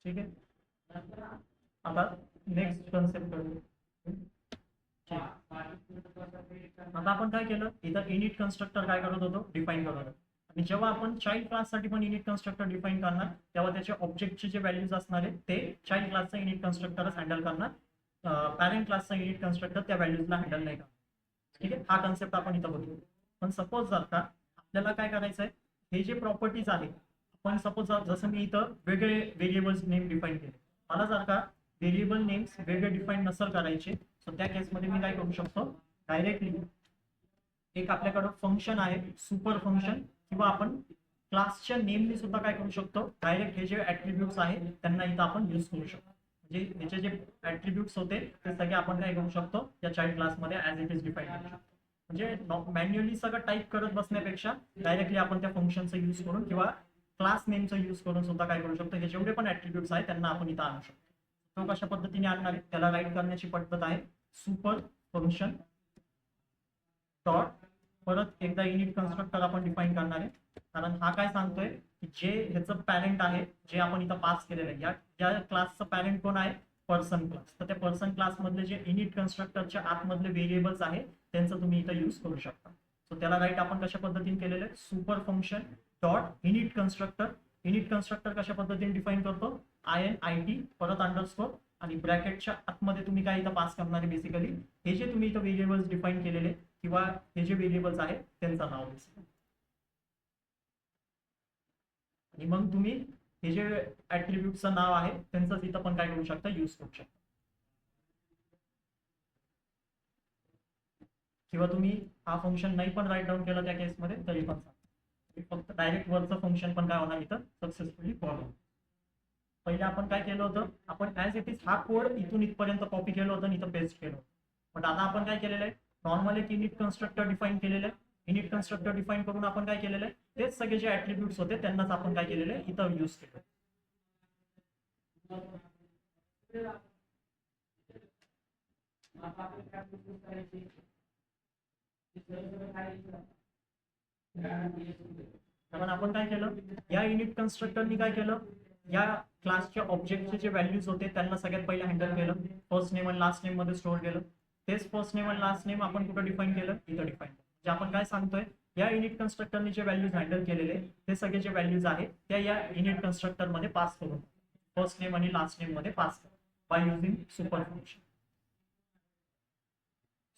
[SPEAKER 1] ठीक आहे. आता नेक्स्ट कन्सेप्ट करू. आता आपण काय केलं, इथं इनिट कन्स्ट्रक्टर काय करत होतो, डिफाईन करत होतो. आणि जेव्हा आपण चाइल्ड क्लाससाठी पण इनिट कन्स्ट्रक्टर डिफाईन करणार तेव्हा त्याच्या ऑब्जेक्टचे जे व्हॅल्यूज असणार आहेत ते चाइल्ड क्लासचा इनिट कन्स्ट्रक्टरच हँडल करणार. पॅरेंट क्लासचा इनिट कन्स्ट्रक्टर त्या व्हॅल्यूजला हँडल नाही करणार. ठीक आहे, हा कन्सेप्ट आपण इथं बघू. पण सपोज जर का आपल्याला काय करायचं आहे, हे जे प्रॉपर्टीज आहेत, पण सपोज जसं मी इथं वेगळे व्हेरिएबल्स नेम डिफाईन केले, मला जर का व्हेरिएबल नेम्स वेगळे डिफाईन नसेल करायचे तर त्या केसमध्ये मी काय करू शकतो, डायरेक्टली एक आपल्याकडं फंक्शन आहे सुपर फंक्शन, किंवा आपण क्लासच्या नेमने सुद्धा काय करू शकतो, डायरेक्ट हे जे ऍट्रिब्यूट्स आहेत त्यांना इथं आपण यूज करू शकतो. म्हणजे याचे जे ऍट्रिब्यूट्स होते ते सगळे आपण काय करू शकतो या चाइल्ड क्लासमध्ये ऍज इट इज डिफाईन करू शकतो. म्हणजे मॅन्युअली सगळं टाईप करत बसण्यापेक्षा डायरेक्टली आपण त्या फंक्शनचा यूज करून किंवा क्लास नेमचा यूज करून सुद्धा काय करू शकतो, हे जेवढे पण ऍट्रिब्यूट्स आहेत त्यांना आपण इथं आणू शकतो. तो कशा पद्धतीने आणणार आहे, त्याला राईट करण्याची पद्धत आहे सुपर फंक्शन डॉट, परत एकदा इनिट कन्स्ट्रक्टर आपण डिफाईन करणार आहे. कारण हा काय सांगतोय की जे ह्याचं पॅरेंट आहे, जे आपण इथं पास केलेलं आहे, या क्लासचं पॅरेंट कोण आहे, पर्सन क्लास. तर त्या पर्सन क्लास मधले जे इनिट कन्स्ट्रक्टरच्या आतमधले व्हेरिएबल्स आहेत त्यांचं तुम्ही इथं यूज करू शकता. सो त्याला राईट आपण कशा पद्धतीने केलेलं आहे, super function dot init constructor. Init constructor कशा पद्धतीने डिफाईन करतो, INIT परत अंडरस्कोर आणि ब्रॅकेटच्या आतमध्ये तुम्ही काय इथं पास करणार आहे, बेसिकली हे जे तुम्ही इथं व्हेरिएबल्स डिफाईन केलेले किंवा हे जे व्हेरिएबल्स आहेत त्यांचं नाव बेसिकली. आणि मग तुम्ही हे जे ऍट्रिब्यूटचं नाव आहे त्यांचं इथं पण काय करू शकता, यूज करू शकता. किंवा तुम्ही हा फंक्शन नाही पण राईट डाऊन केलं त्या केसमध्ये तरी पण चालेल, फक्त डायरेक्ट वरचं फंक्शन पण काय होणार इथं सक्सेसफुली फॉलो. पहिले आपण काय केलं होतं, आपण ऍज इट इज हा कोड इथून इथपर्यंत कॉपी केलं होतं आणि इथं पेस्ट केलं होतं. बट आता आपण काय केलेलं आहे, नॉर्मल एक इनिट कन्स्ट्रक्टर डिफाईन केलेलं आहे. इनिट कन्स्ट्रक्टर डिफाईन करून आपण काय केलेलं आहे, तेच सगळे जे ऍट्रिब्यूट्स होते त्यांनाच आपण काय केलेलं आहे, इथं यूज केलं. कारण आपण काय केलं, या युनिट कन्स्ट्रक्टरनी काय केलं, या क्लासच्या ऑब्जेक्टचे जे व्हॅल्यूज होते त्यांना सगळ्यात पहिले हँडल केलं, फर्स्ट नेम आणि लास्ट नेम मध्ये स्टोअर केलं. तेच फर्स्ट नेम आणि लास्ट नेम आपण कुठं डिफाईन केलं, इथं डिफाईन. म्हणजे आपण काय सांगतोय, या युनिट कन्स्ट्रक्टरने जे व्हॅल्यूज हँडल केलेले ते सगळे जे व्हॅल्यूज आहेत त्या या युनिट कन्स्ट्रक्टर मध्ये पास करून फर्स्ट नेम आणि लास्ट नेम मध्ये पास करून by using super function.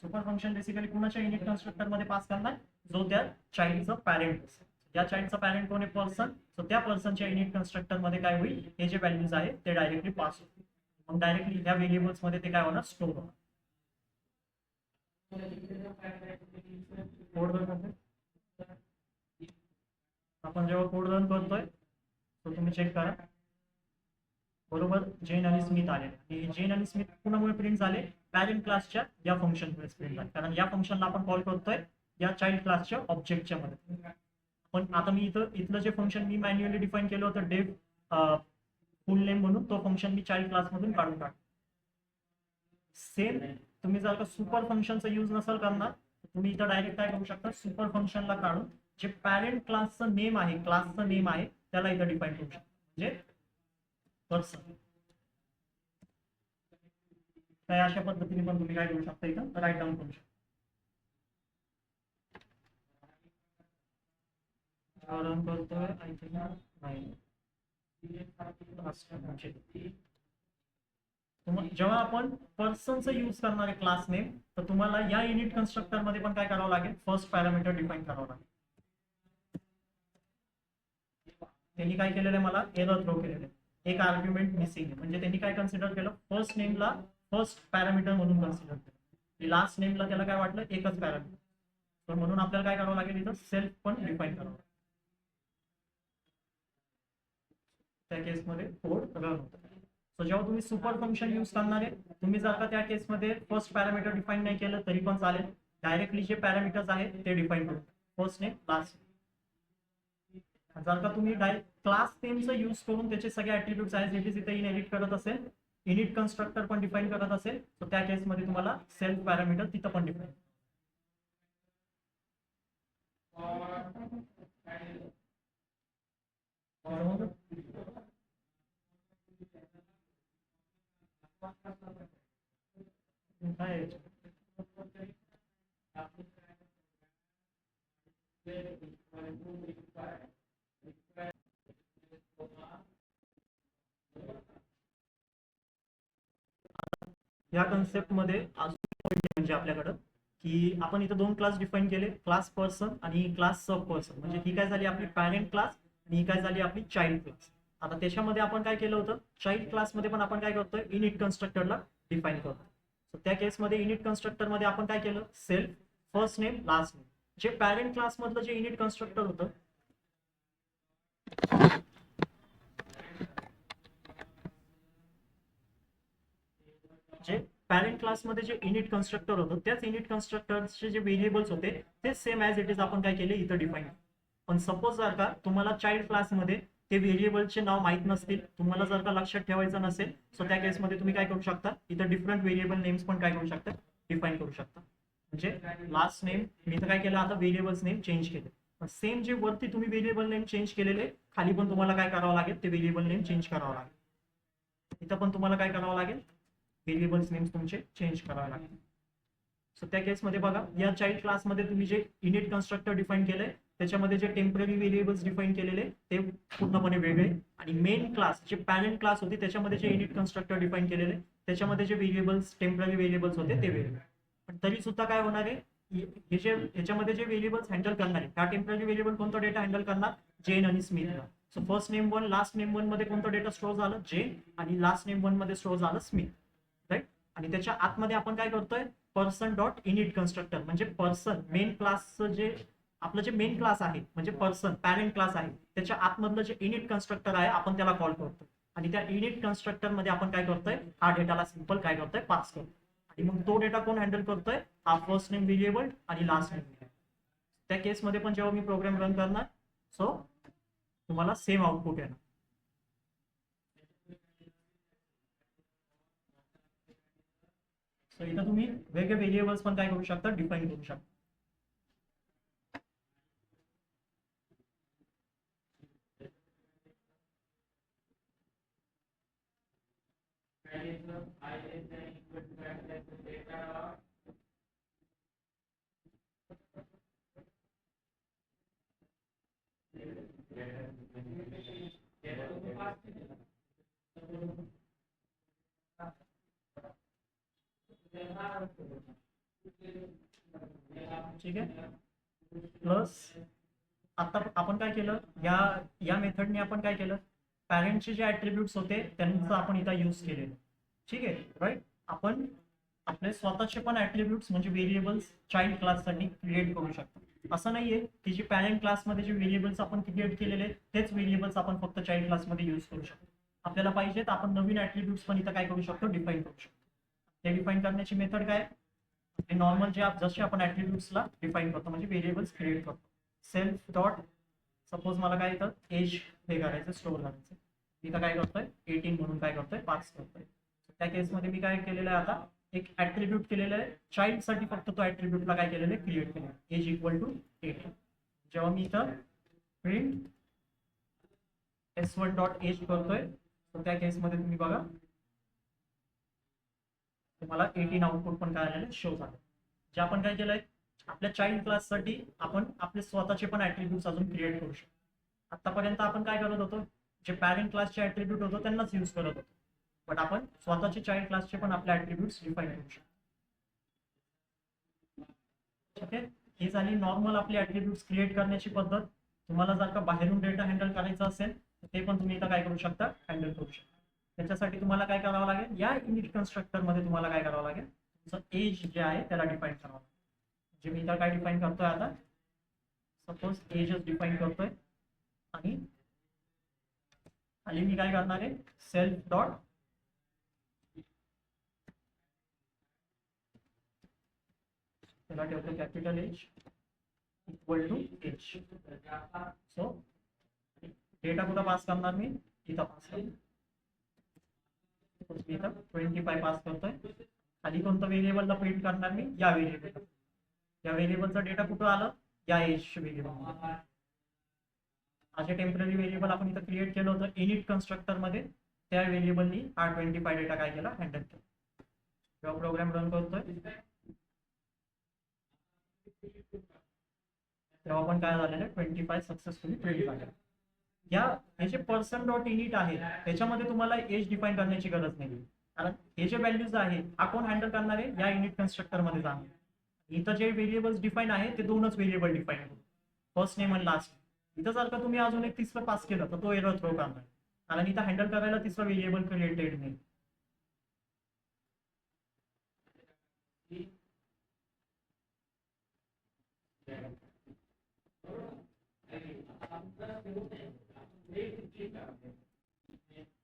[SPEAKER 1] Super function basically कुणाच्या युनिट कन्स्ट्रक्टर मध्ये पास करणार, जो त्या चाइल्डचा पॅरेंट असेल. या चाइल्डचा पॅरेंट कोण आहे, पर्सन. सो त्या पर्सनच्या युनिट कन्स्ट्रक्टर मध्ये काय होईल, हे जे व्हॅल्यूज आहेत ते डायरेक्टली पास होतील. मग डायरेक्टली ह्या व्हेरिएबल्स मध्ये ते काय होणार, स्टोअर होणार. कोड रन करतोय आपण, जेव्हा कोड रन करतोय तो तुम्ही चेक करा, बरोबर जेन आणि स्मिथ आले. आणि जेन आणि स्मिथ कुणामुळे प्रिंट झाले, पॅरेंट क्लासच्या या फंक्शनमुळे प्रिंट झाले. कारण या फंक्शनला आपण कॉल करतोय या चाइल्ड क्लासच्या ऑब्जेक्टच्या मध्ये. पण आता मी इथलं जे फंक्शन मी मॅन्युअली डिफाईन केलं होतं डेव फुल नेम म्हणून, तो फंक्शन मी चाइल्ड क्लास मधून काढून टाक. सेम तुम्ही जर का सुपर फंक्शनचा यूज नसेल करणार तुम्ही इथं डायरेक्ट काय करू शकता, सुपर फंक्शनला काढून जे पॅरेंट क्लासचं नेम आहे, क्लासचं नेम आहे त्याला इथं डिफाईन करू शकता, म्हणजे पर्सन. तर अशा पद्धतीने पण तुम्ही काय करू शकता, इथं राईट डाऊन करू शकता. रन करतोय आय थिंक नाही. जेव्हा आपण पर्सनचं यूज करणार आहे क्लास नेम, तर तुम्हाला या युनिट कन्स्ट्रक्टर मध्ये पण काय करावं लागेल, फर्स्ट पॅरामीटर डिफाईन करावं लागेल. त्यांनी काय केलेलं आहे, मला एरर थ्रो केलेलं आहे, एक आर्ग्युमेंट मिसिंग आहे. म्हणजे त्यांनी काय कन्सिडर केलं, फर्स्ट नेमला फर्स्ट पॅरामीटर म्हणून कन्सिडर केलं, लास्ट नेमला त्याला काय वाटलं एकच पॅरामीटर. तर म्हणून आपल्याला काय करावं लागेल, इथं सेल्फ पण डिफाईन करावं. त्या केसमध्ये कोड रन होतं. सो जेव्हा तुम्ही सुपर फंक्शन यूज करणार आहे, तुम्ही जर का त्या केसमध्ये फर्स्ट पॅरामीटर डिफाईन नाही केलं तरी पण चालेल, डायरेक्टली जे पॅरामीटर्स आहेत ते डिफाईन करू, फर्स्ट नेम लास्ट. जर का तुम्ही डायरेक्ट क्लास नेमचा यूज करून त्याचे सगळे ऍट्रिब्यूट्स आहेत जे तिथे इनहेरिट करत असेल, इनिट कन्स्ट्रक्टर पण डिफाईन करत असेल, तर त्या केसमध्ये तुम्हाला सेल्फ पॅरामीटर तिथं पण डिफाईन. काय या कन्सेप्ट मध्ये अजून पॉईंट म्हणजे आपल्याकडं, की आपण इथं दोन क्लास डिफाईन केले, क्लास पर्सन आणि क्लास सब पर्सन. म्हणजे ही काय झाली आपली पॅरेंट क्लास आणि ही काय झाली आपली चाइल्ड क्लास. आता त्याच्यामध्ये आपण काय केलं होतं, चाइल्ड क्लासमध्ये पण आपण काय करतोय, इनिट कन्स्ट्रक्टरला डिफाईन करतो. तर त्या केसमध्ये इनिट कन्स्ट्रक्टर मध्ये आपण काय केलं, self, first name, last name. जे पॅरेंट क्लास मधलं जे इनिट कन्स्ट्रक्टर होतं, जे पॅरेंट क्लासमध्ये जे इनिट कन्स्ट्रक्टर होतं, त्याच इनिट कन्स्ट्रक्टरचे जे व्हेरिएबल्स होते ते सेम ॲज इट इज आपण काय केले इथं डिफाईन. पण सपोज जर का तुम्हाला चाइल्ड क्लासमध्ये ते व्हेरिएबलचे नाव माहीत नसतील, तुम्हाला जर का लक्षात ठेवायचं नसेल, सो त्या केसमध्ये तुम्ही काय करू शकता, इथं डिफरंट व्हेरिएबल नेम्स पण काय करू शकता, डिफाईन करू शकता. म्हणजे लास्ट नेम मी इथं काय केलं, आता व्हेरिएबल्स नेम चेंज केले. पण सेम जे वरती तुम्ही व्हेरिएबल नेम चेंज केलेले, खाली पण तुम्हाला काय करावं लागेल, ते व्हेरिएबल नेम चेंज करावं लागेल. इथं पण तुम्हाला काय करावं लागेल, व्हेरिएबल्स नेम्स तुमचे चेंज करावे लागतील. सो त्या केसमध्ये बघा, या चाइल्ड क्लासमध्ये तुम्ही जे इनिट कन्स्ट्रक्टर डिफाईन केले, त्याच्यामध्ये जे टेम्पररी व्हेरिएबल्स डिफाईन केलेले ते पूर्णपणे वेगळे, आणि मेन क्लास जे पॅरेंट क्लास होती त्याच्यामध्ये जे इनिट कन्स्ट्रक्टर डिफाईन केलेले त्याच्यामध्ये जे व्हेरिएबल्स टेम्पररी व्हेरिएबल्स होते ते वेगळे. पण तरी सुद्धा काय होणार आहे, हे जे याच्यामध्ये जे व्हेरिएबल्स हँडल करणार आहे, त्या टेम्पररी व्हेरिएबल कोणता डेटा हँडल करणार, जेन आणि स्मिथला. So first name one last name one मध्ये कोणता डेटा स्टोअर झालं, जेन, आणि लास्ट नेम वन मध्ये स्टोअर झालं स्मिथ, राईट. आणि त्याच्या आतमध्ये आपण काय करतोय, पर्सन डॉट इनिट कन्स्ट्रक्टर, म्हणजे पर्सन मेन क्लासचं जे आपलं जे मेन क्लास आहे, म्हणजे पर्सन पॅरेंट क्लास आहे, त्याच्या आतमधलं जे इनिट कन्स्ट्रक्टर आहे आपण त्याला कॉल करतो, आणि त्या इनिट कन्स्ट्रक्टर मध्ये आपण काय करतोय, हा डेटाला सिंपल काय करतोय, पास करतो. आणि मग तो डेटा कोण हँडल करतोय, हा फर्स्ट नेम व्हेरिएबल आणि लास्ट नेम व्हेरिएबल. त्या केसमध्ये पण जेव्हा मी प्रोग्राम रन करणार, सो तुम्हाला सेम आउटपुट येणार. सो इथं तुम्ही वेगळे व्हेरिएबल्स पण काय करू शकता, डिफाईन करू शकता. ठीक आहे. प्लस आता आपण काय केलं, या मेथडने आपण काय केलं, पॅरेंटचे जे ऍट्रिब्यूट्स होते त्यांचा आपण इथं यूज केले. ठीक आहे, राईट. आपण आपले स्वतःचे पण ऍट्रिब्यूट्स म्हणजे व्हेरिएबल्स चाइल्ड क्लाससाठी क्रिएट करू शकतो. असं नाहीये की जे पॅरेंट क्लासमध्ये जे व्हेरिएबल्स आपण क्रिएट केलेले तेच व्हेरिएबल्स आपण फक्त चाइल्ड क्लासमध्ये यूज करू शकतो. आपल्याला पाहिजे तर आपण नवीन ऍट्रिब्यूट्स पण इथं काय करू शकतो, डिफाईन करू शकतो. ते डिफाईन करण्याची मेथड काय, नॉर्मल जे जसे आपण ऍट्रिब्यूट्सला डिफाईन करतो म्हणजे व्हेरिएबल्स क्रिएट करतो. सेल्फ डॉट, सपोज मला काय इथं एज हे करायचं, स्टोअर करायचं, इथं काय करतोय 18 म्हणून काय करतोय, पास करतोय. त्या केसमध्ये मी काय केलेलं आहे, आता एक ऍट्रिब्यूट केलेलं आहे चाइल्ड साठी, फक्त तो ऍट्रिब्यूटला काय केलेलं आहे, क्रिएट केलेलं आहे एज इक्वल टू 8. जेव्हा मी इथं प्रिंट s1 डॉट एज करतोय तर त्या केसमध्ये तुम्ही बघा तुम्हाला 18 आउटपुट पण काय आलेलं शो झालं. जे आपण काय केलंय, आपल्या चाइल्ड क्लाससाठी आपण आपले स्वतःचे पण ऍट्रिब्यूट्स अजून क्रिएट करू शकतो. आतापर्यंत आपण काय करत होतो, जे पॅरेंट क्लासचे ऍट्रिब्यूट होतो त्यांनाच यूज करत होतो, बट आपण स्वतःचे चाइल्ड क्लासचे पण आपले ऍट्रिब्यूट्स डिफाईन करू शकतो. ठीक आहे, ही झाली नॉर्मल आपली ऍट्रिब्यूट्स क्रिएट करण्याची पद्धत. तुम्हाला जर का बाहेरून डेटा हँडल करायचा असेल तर ते पण तुम्ही इथं काय करू शकता, हँडल करू शकता. त्याच्यासाठी तुम्हाला काय करावं लागेल, या इनिट कन्स्ट्रक्टर मध्ये तुम्हाला काय करावं लागेल, तुमचं एज जे आहे त्याला डिफाईन करावं लागेल. म्हणजे मी इथं काय डिफाईन करतोय, आता सपोज एजच डिफाईन करतोय आणि खाली मी काय करणार आहे, सेल्फ डॉट त्याला ठेवतो capital age equal to age. So data कुठं पास करणार, मी इथं पास करतो. मी इथं 25 पास करतोय. खाली कोणतं व्हेरिएबलला प्रिंट करणार, मी या व्हेरिएबलला. या व्हेरिएबलचा डेटा कुठं आलं, या एज व्हेरिएबल. असे टेम्पररी व्हेरिएबल आपण इथं क्रिएट केलं होतं इनिट कन्स्ट्रक्टर मध्ये, त्या व्हेरिएबलनी हा 25 डेटा काय केला, हँडल केला. जेव्हा प्रोग्राम रन करतोय तेव्हा पण काय झालेलं, 25 सक्सेसफुली प्रिंट झाले. या हे जे पर्सन डॉट इनिट आहे त्याच्यामध्ये तुम्हाला एज डिफाईन करण्याची गरज नाही, कारण हे जे व्हॅल्यूज आहे हा कोण हँडल करणार आहे, या इनिट कन्स्ट्रक्टर मध्ये जाणार. इथं जे व्हेरिएबल्स डिफाईन आहे ते दोनच व्हेरिएबल डिफाईन आहे, फर्स्ट नेम आणि लास्ट. इथं जर का तुम्ही अजून एक तिसरं पास केलं तर तो एरर थ्रो करणार, कारण इथं हँडल करायला तिसरा व्हेरिएबल क्रिएटेड नाही.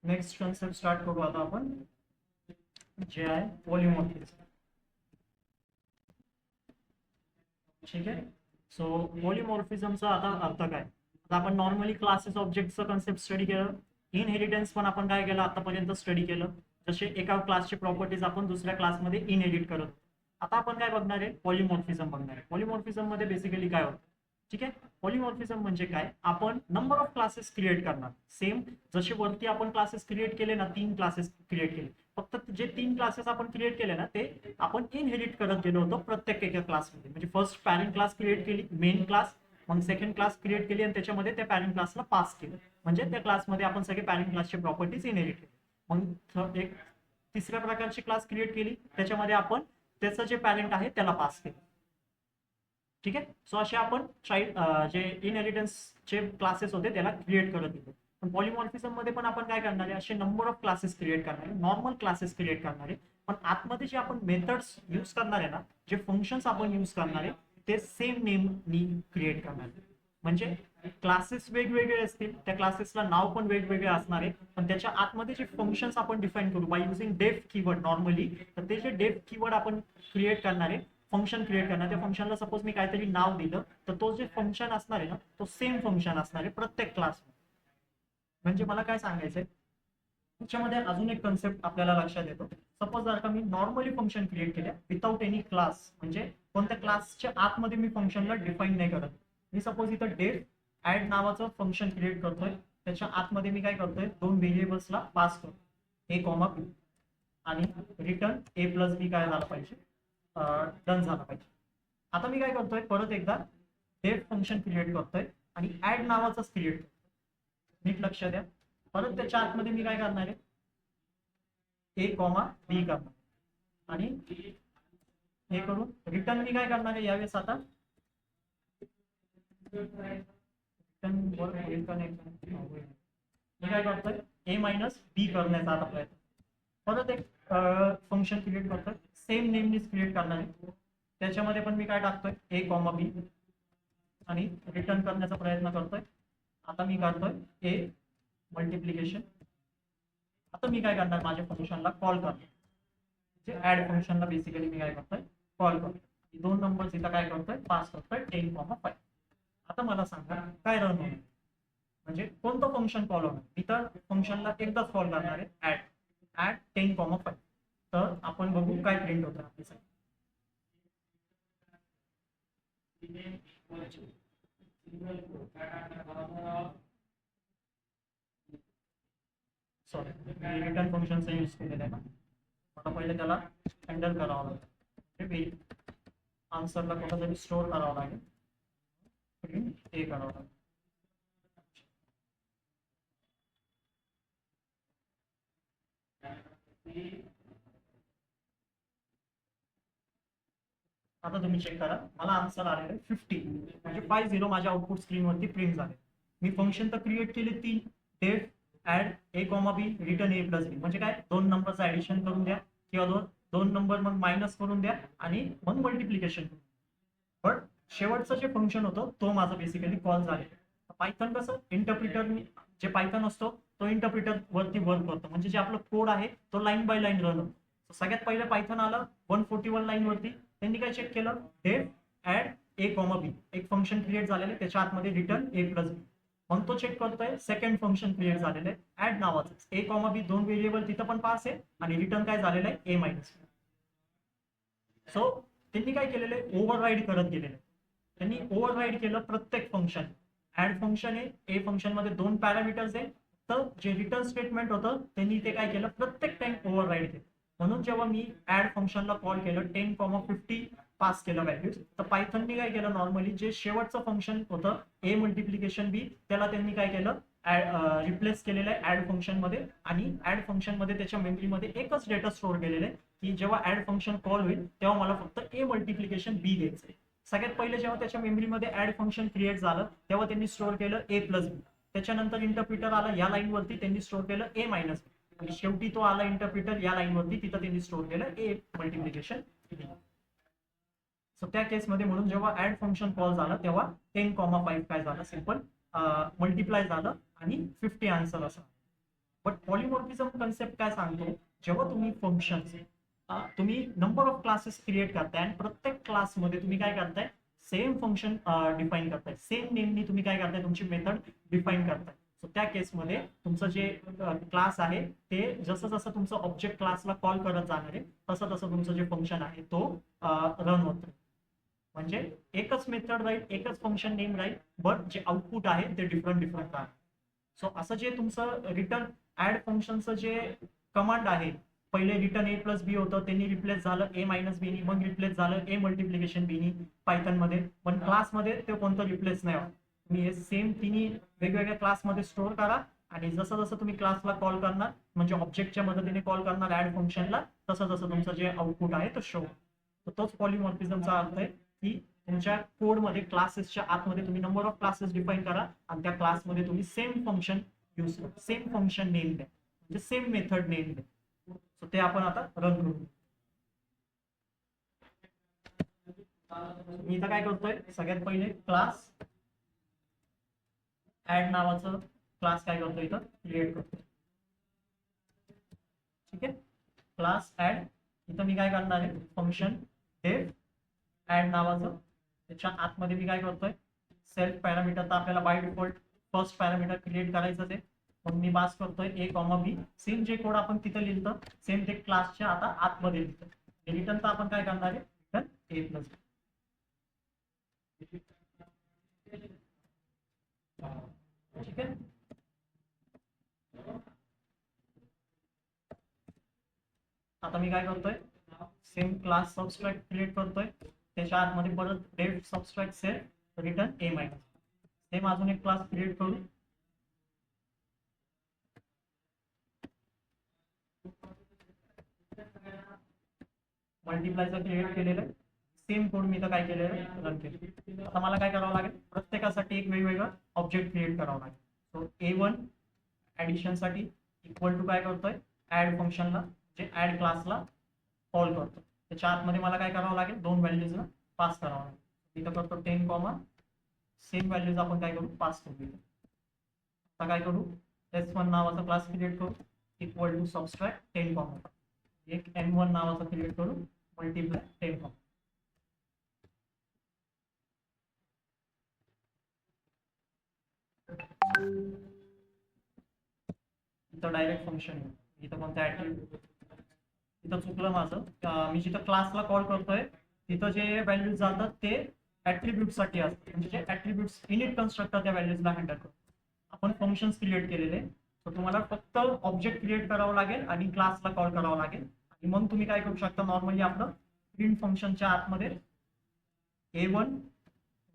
[SPEAKER 1] नेक्स्ट कन्सेप्ट स्टार्ट करू आता आपण, जे आहे पॉलिमॉर्फिझम. ठीक आहे, सो पॉलिमॉर्फिझमचा आता अर्थ काय. आता आपण नॉर्मली क्लासेस ऑब्जेक्टचं कन्सेप्ट स्टडी केलं, इनहेरिटन्स पण आपण काय केलं आतापर्यंत स्टडी केलं. जसे एका क्लासचे प्रॉपर्टीज आपण दुसऱ्या क्लासमध्ये इनहेरिट करत. आता आपण काय बघणार आहे, पॉलिमॉर्फिझम बघणार आहे. पॉलिमॉर्फिझम मध्ये बेसिकली काय होतं, ठीक आहे, पॉलिमॉर्फिझम म्हणजे काय, आपण नंबर ऑफ क्लासेस क्रिएट करणार. सेम जसे वरती आपण क्लासेस क्रिएट केले ना, 3 क्लासेस क्रिएट केले, फक्त जे 3 क्लासेस आपण क्रिएट केले ना ते आपण इनहेरिट करत गेलो होतो प्रत्येक एका क्लासमध्ये. म्हणजे फर्स्ट पॅरेंट क्लास क्रिएट केली, मेन क्लास, मग सेकंड क्लास क्रिएट केली आणि त्याच्यामध्ये त्या पॅरेंट क्लासला पास केलं. म्हणजे त्या क्लासमध्ये आपण सगळे पॅरेंट क्लासचे प्रॉपर्टीज इनहेरिट केले. मग एक तिसऱ्या प्रकारची क्लास क्रिएट केली, त्याच्यामध्ये आपण त्याचं जे पॅरेंट आहे त्याला पास केलं. ठीक आहे, सो असे आपण चाइल्ड जे इनहेरिटन्सचे क्लासेस होते त्याला क्रिएट करत गेलो. पण पॉलिमॉर्फिझम मध्ये पण आपण काय करणार आहे, असे नंबर ऑफ क्लासेस क्रिएट करणार आहे, नॉर्मल क्लासेस क्रिएट करणार आहे. पण आतमध्ये जे आपण मेथड्स यूज करणार आहे ना, जे फंक्शन्स आपण यूज करणार आहे ते सेम नेमनी क्रिएट करणार आहे. म्हणजे क्लासेस वेगवेगळे असतील, त्या क्लासेसला नाव पण वेगवेगळे असणार आहे, पण त्याच्या आतमध्ये जे फंक्शन्स आपण डिफाईन करू बाय युझिंग डेफ कीवर्ड नॉर्मली, तर ते जे डेफ कीवर्ड आपण क्रिएट करणार आहे, फंक्शन क्रिएट करणार, त्या फंक्शनला सपोज मी काहीतरी नाव दिलं तर तो जे फंक्शन असणार आहे ना तो सेम फंक्शन असणार आहे प्रत्येक क्लास. म्हणजे मला काय सांगायचंय, त्याच्यामध्ये अजून एक कन्सेप्ट आपल्याला लक्षात येतो. सपोज जर का मी नॉर्मली फंक्शन क्रिएट केल्या विदाउट एनी क्लास, म्हणजे कोणत्या क्लासच्या आतमध्ये मी फंक्शनला डिफाईन नाही करत. मी सपोज इथं डेफ ऍड नावाचं फंक्शन क्रिएट करतोय, त्याच्या आतमध्ये मी काय करतोय, 2 व्हेरिएबल्सला पास करतो, ए कॉमा बी, आणि रिटर्न ए प्लस बी काय झालं पाहिजे, डन झाला पाहिजे. आता मी काय करतोय, परत एकदा डेफ फंक्शन क्रिएट करतोय आणि ऍड नावाचाच क्रिएट करतोय. नीट लक्ष द्या, परत त्याच्या आतमध्ये मी काय करणार आहे, ए कॉमा बी करणार आणि हे करून रिटर्न मी काय करणार आहे यावेळेस, आता रिटर्न वर होईल का नाही, मी काय करतोय ए मायनस बी करण्याचा आता प्रयत्न. परत एक फंक्शन क्रिएट करतोय, सेम नेमनीच क्रिएट करणार आहे, त्याच्यामध्ये पण मी काय टाकतोय ए कॉमा बी आणि रिटर्न करण्याचा प्रयत्न करतोय. आता मी करतोय ए मल्टिप्लिकेशन. आता मी काय करणार, माझ्या फंक्शनला कॉल करतो, जे ऍड फंक्शनला बेसिकली मी काय करतोय, कॉल करतो. 2 नंबर्स इथं काय करतोय, पास करतोय 10,5. आता मला सांगा काय रन होणार, म्हणजे कोणतं फंक्शन कॉल होणार. इथं फंक्शनला एकदाच कॉल करणार आहे, ऍड 10,5. तर आपण आपण बघू काय प्रिंट होतं आपल्यासाठी. सॉरी, मी रिटर्न फंक्शनचा यूज केलेला आहे ना. आता पहिले त्याला हँडल करावं लागेल, आन्सरला कुठंतरी स्टोअर करावं लागेल, प्रिंट ए करावं लागेल. आता तुम्ही चेक करा, मला आन्सर आलेलं आहे 50, म्हणजे 50 माझ्या आउटपुट स्क्रीनवरती प्रिंट झाले. मी फंक्शन तर क्रिएट केले 3, डेफ ऍड ए कॉमा बी रिटर्न ए प्लस बी, म्हणजे काय, 2 नंबरचं ऍडिशन करून द्या किंवा दोन नंबर मग मायनस करून द्या आणि मग मल्टिप्लिकेशन. पण शेवटचं जे फंक्शन होतं तो माझं बेसिकली कॉल झाले. पायथन कसं इंटरप्रिटर, जे पायथन असतो तो इंटरप्रिटर वरती वर्क करतो, म्हणजे जे आपलं कोड आहे तो लाईन बाय लाईन रन होतो. सगळ्यात पहिलं पायथन आलं 141 लाईन वरती, त्यांनी काय चेक केलं, डेफ ऍड ए कॉमा बी, एक फंक्शन क्रिएट झालेलं आहे त्याच्या आतमध्ये रिटर्न ए प्लस बी. मग तो चेक करतोय सेकंड फंक्शन क्रिएट झालेलं आहे ऍड नावाचं, ए कॉमा बी 2 व्हेरिएबल तिथं पण पास आहे आणि रिटर्न काय झालेलं आहे ए मायनस. सो त्यांनी काय केलेलं आहे, ओव्हरराईड करत गेलेलं आहे. त्यांनी ओव्हरराईड केलं प्रत्येक फंक्शन. ऍड फंक्शन आहे, ए फंक्शन मध्ये 2 पॅरामीटर्स आहे, तर जे रिटर्न स्टेटमेंट होतं त्यांनी ते काय केलं, प्रत्येक टाइम ओव्हरराईड केलं. म्हणून जेव्हा मी ऍड फंक्शनला कॉल केलं 10,50 पास केलं व्हॅल्यूज, तर पायथननी काय केलं, नॉर्मली जे शेवटचं फंक्शन होतं ए मल्टिप्लिकेशन बी, त्याला त्यांनी काय केलं, रिप्लेस केलेलं आहे ऍड फंक्शन मध्ये. आणि ऍड फंक्शन मध्ये त्याच्या मेमरीमध्ये एकच डेटा स्टोअर केलेलं आहे की जेव्हा ऍड फंक्शन कॉल होईल तेव्हा मला फक्त ए मल्टिप्लिकेशन बी द्यायचं आहे. सगळ्यात पहिले जेव्हा त्याच्या मेमरीमध्ये ऍड फंक्शन क्रिएट झालं तेव्हा त्यांनी स्टोअर केलं ए प्लस बी. त्याच्यानंतर इंटरप्रिटर आला या लाईन वरती, त्यांनी स्टोअर केलं ए मायनस बी. आणि शेवटी तो आला इंटरप्रिटर या लाईन वरती, तिथं त्यांनी स्टोअर केलं ए मल्टिप्लिकेशन बी. सो त्या केसमध्ये म्हणून जेव्हा ऍड फंक्शन कॉल झालं तेव्हा 10,5 काय झालं, सिंपल मल्टिप्लाय झालं आणि 50 आन्सर असं. बट पॉलिमॉर्फिझम कन्सेप्ट काय सांगतो, जेव्हा तुम्ही फंक्शन, तुम्ही नंबर ऑफ क्लासेस क्रिएट करताय आणि प्रत्येक क्लासमध्ये तुम्ही काय करताय, सेम फंक्शन डिफाईन करताय, सेम नेमनी तुम्ही काय करताय, तुमची मेथड डिफाईन करताय. सो त्या केसमध्ये तुमचं जे क्लास आहे ते जसं जसं तुमचं ऑब्जेक्ट क्लासला कॉल करत जाणार आहे तसं तसं तुमचं जे फंक्शन आहे तो रन होतं. म्हणजे एकच मेथड राहील, एकच फंक्शन नेम राहील, बट जे आउटपुट आहे ते डिफरंट डिफरंट आहे. सो असं जे तुमचं रिटर्न ऍड फंक्शनचं जे कमांड आहे, पहिले रिटर्न ए प्लस बी होतं, त्यांनी रिप्लेस झालं ए मायनस बी नी, मग रिप्लेस झालं ए मल्टिप्लिकेशन बी नी पायथन मध्ये. पण क्लासमध्ये ते कोणतं रिप्लेस नाही होत. तुम्ही हे सेम तिन्ही वेगवेगळ्या क्लासमध्ये स्टोअर करा आणि जसं जसं तुम्ही क्लासला कॉल करणार, म्हणजे ऑब्जेक्टच्या मदतीने कॉल करणार ऍड फंक्शनला, तसं तसं तुमचं जे आउटपुट आहे तो शो. तर तोच पॉलिमॉर्फिझमचा अर्थ आहे की तुमच्या कोडमध्ये क्लासेसच्या आतमध्ये तुम्ही नंबर ऑफ क्लासेस डिफाईन करा आणि त्या क्लासमध्ये तुम्ही सेम फंक्शन यूज करा, सेम फंक्शन नेम द्या, म्हणजे सेम मेथड नेम द्या. सो ते आपण आता रन करू. मी इथं काय करतोय, सगळ्यात पहिले क्लास ऍड नावाचं क्लास काय करतोय, इथं क्रिएट करतोय. ठीक आहे, क्लास ऍड, इथं मी काय करणार आहे, फंक्शन डेफ ऍड नावाचं, त्याच्या आतमध्ये मी काय करतोय, सेल्फ पॅरामीटर तर आपल्याला by default first parameter create करायचं आहे. मग मी पास करतोय ए कॉमा बी, सेम जे कोड आपण तिथं लिहिलं सेम ते क्लासच्या आता आतमध्ये लिहितं. रिटर्न तर आपण काय करणार आहे, रिटर्न ए प्लस. ठीक आहे, आता मी काय करतोय, सेम क्लास सबस्ट्रॅक्ट क्रिएट करतोय, त्याच्या आतमध्ये परत डेफ सबस्ट्रॅक्ट सेट रिटर्न ए मायनस. सेम अजून एक क्लास क्रिएट करू, मल्टिप्लायचं क्रिएट केलेलं आहे. सेम कोड मी इथं काय केलेलं आहे, रन केलं. आता मला काय करावं लागेल, प्रत्येकासाठी एक वेगवेगळं ऑब्जेक्ट क्रिएट करावं लागेल. सो A1 ऍडिशन साठी इक्वल टू काय करतोय, ऍड फंक्शनला जे ऍड क्लासला कॉल करतो त्याच्या आतमध्ये मला काय करावं लागेल, 2 व्हॅल्यूजला पास करावं लागेल. इथं करतो 10 कॉमा, सेम व्हॅल्यूज आपण काय करू, पास करू. आता काय करू, S1 नावाचा क्लास क्रिएट करू इक्वल टू सबस्ट्रॅक्ट 10 कॉमा, एक M1 नावाचा क्रिएट करू मल्टिप्लाय 10 कॉमा. इथं डायरेक्ट फंक्शन, इथं कोणतं ऍट्रिब्यूट, इथं चुकलं माझं. मी जिथं क्लासला कॉल करतोय तिथं जे व्हॅल्यूज जातात ते ऍट्रिब्यूट साठी असतात, म्हणजे जे ऍट्रिब्यूट्स इनिट कन्स्ट्रक्टर त्या व्हॅल्यूजला हँडल करतो. आपण फंक्शन्स क्रिएट केलेले, तर तुम्हाला फक्त ऑब्जेक्ट क्रिएट करावं लागेल आणि क्लासला कॉल करावं लागेल, आणि मग तुम्ही काय करू शकता, नॉर्मली आपलं प्रिंट फंक्शनच्या आतमध्ये A1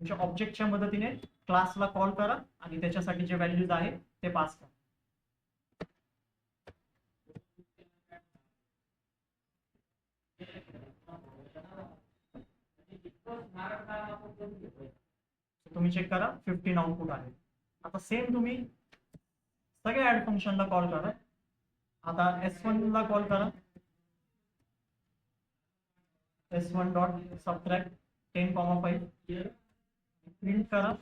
[SPEAKER 1] तुमच्या ऑब्जेक्टच्या मदतीने क्लासला कॉल करा आणि त्याच्यासाठी जे व्हॅल्यूज आहे ते पास करा. तुम्ही चेक करा 15 आउटपुट आहे. आता सेम तुम्ही सगळ्या ऍड फंक्शनला कॉल करा. आता S1 ला कॉल करा, S1 डॉट सबट्रॅक्ट 10,5 प्रिंट करा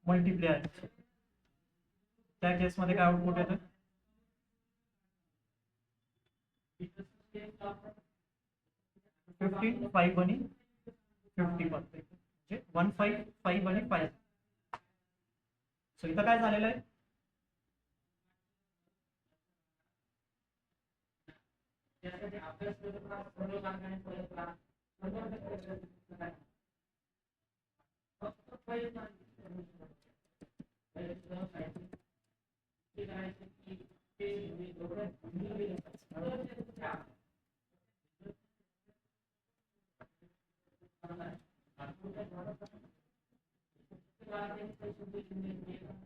[SPEAKER 1] मल्टिप्लायर. त्या केसमध्ये काय आउटपुट येतं, 15 5 आणि 50 परफेक्ट, म्हणजे 1 5 5 आणि 5. सो इथं काय झालेलं आहे,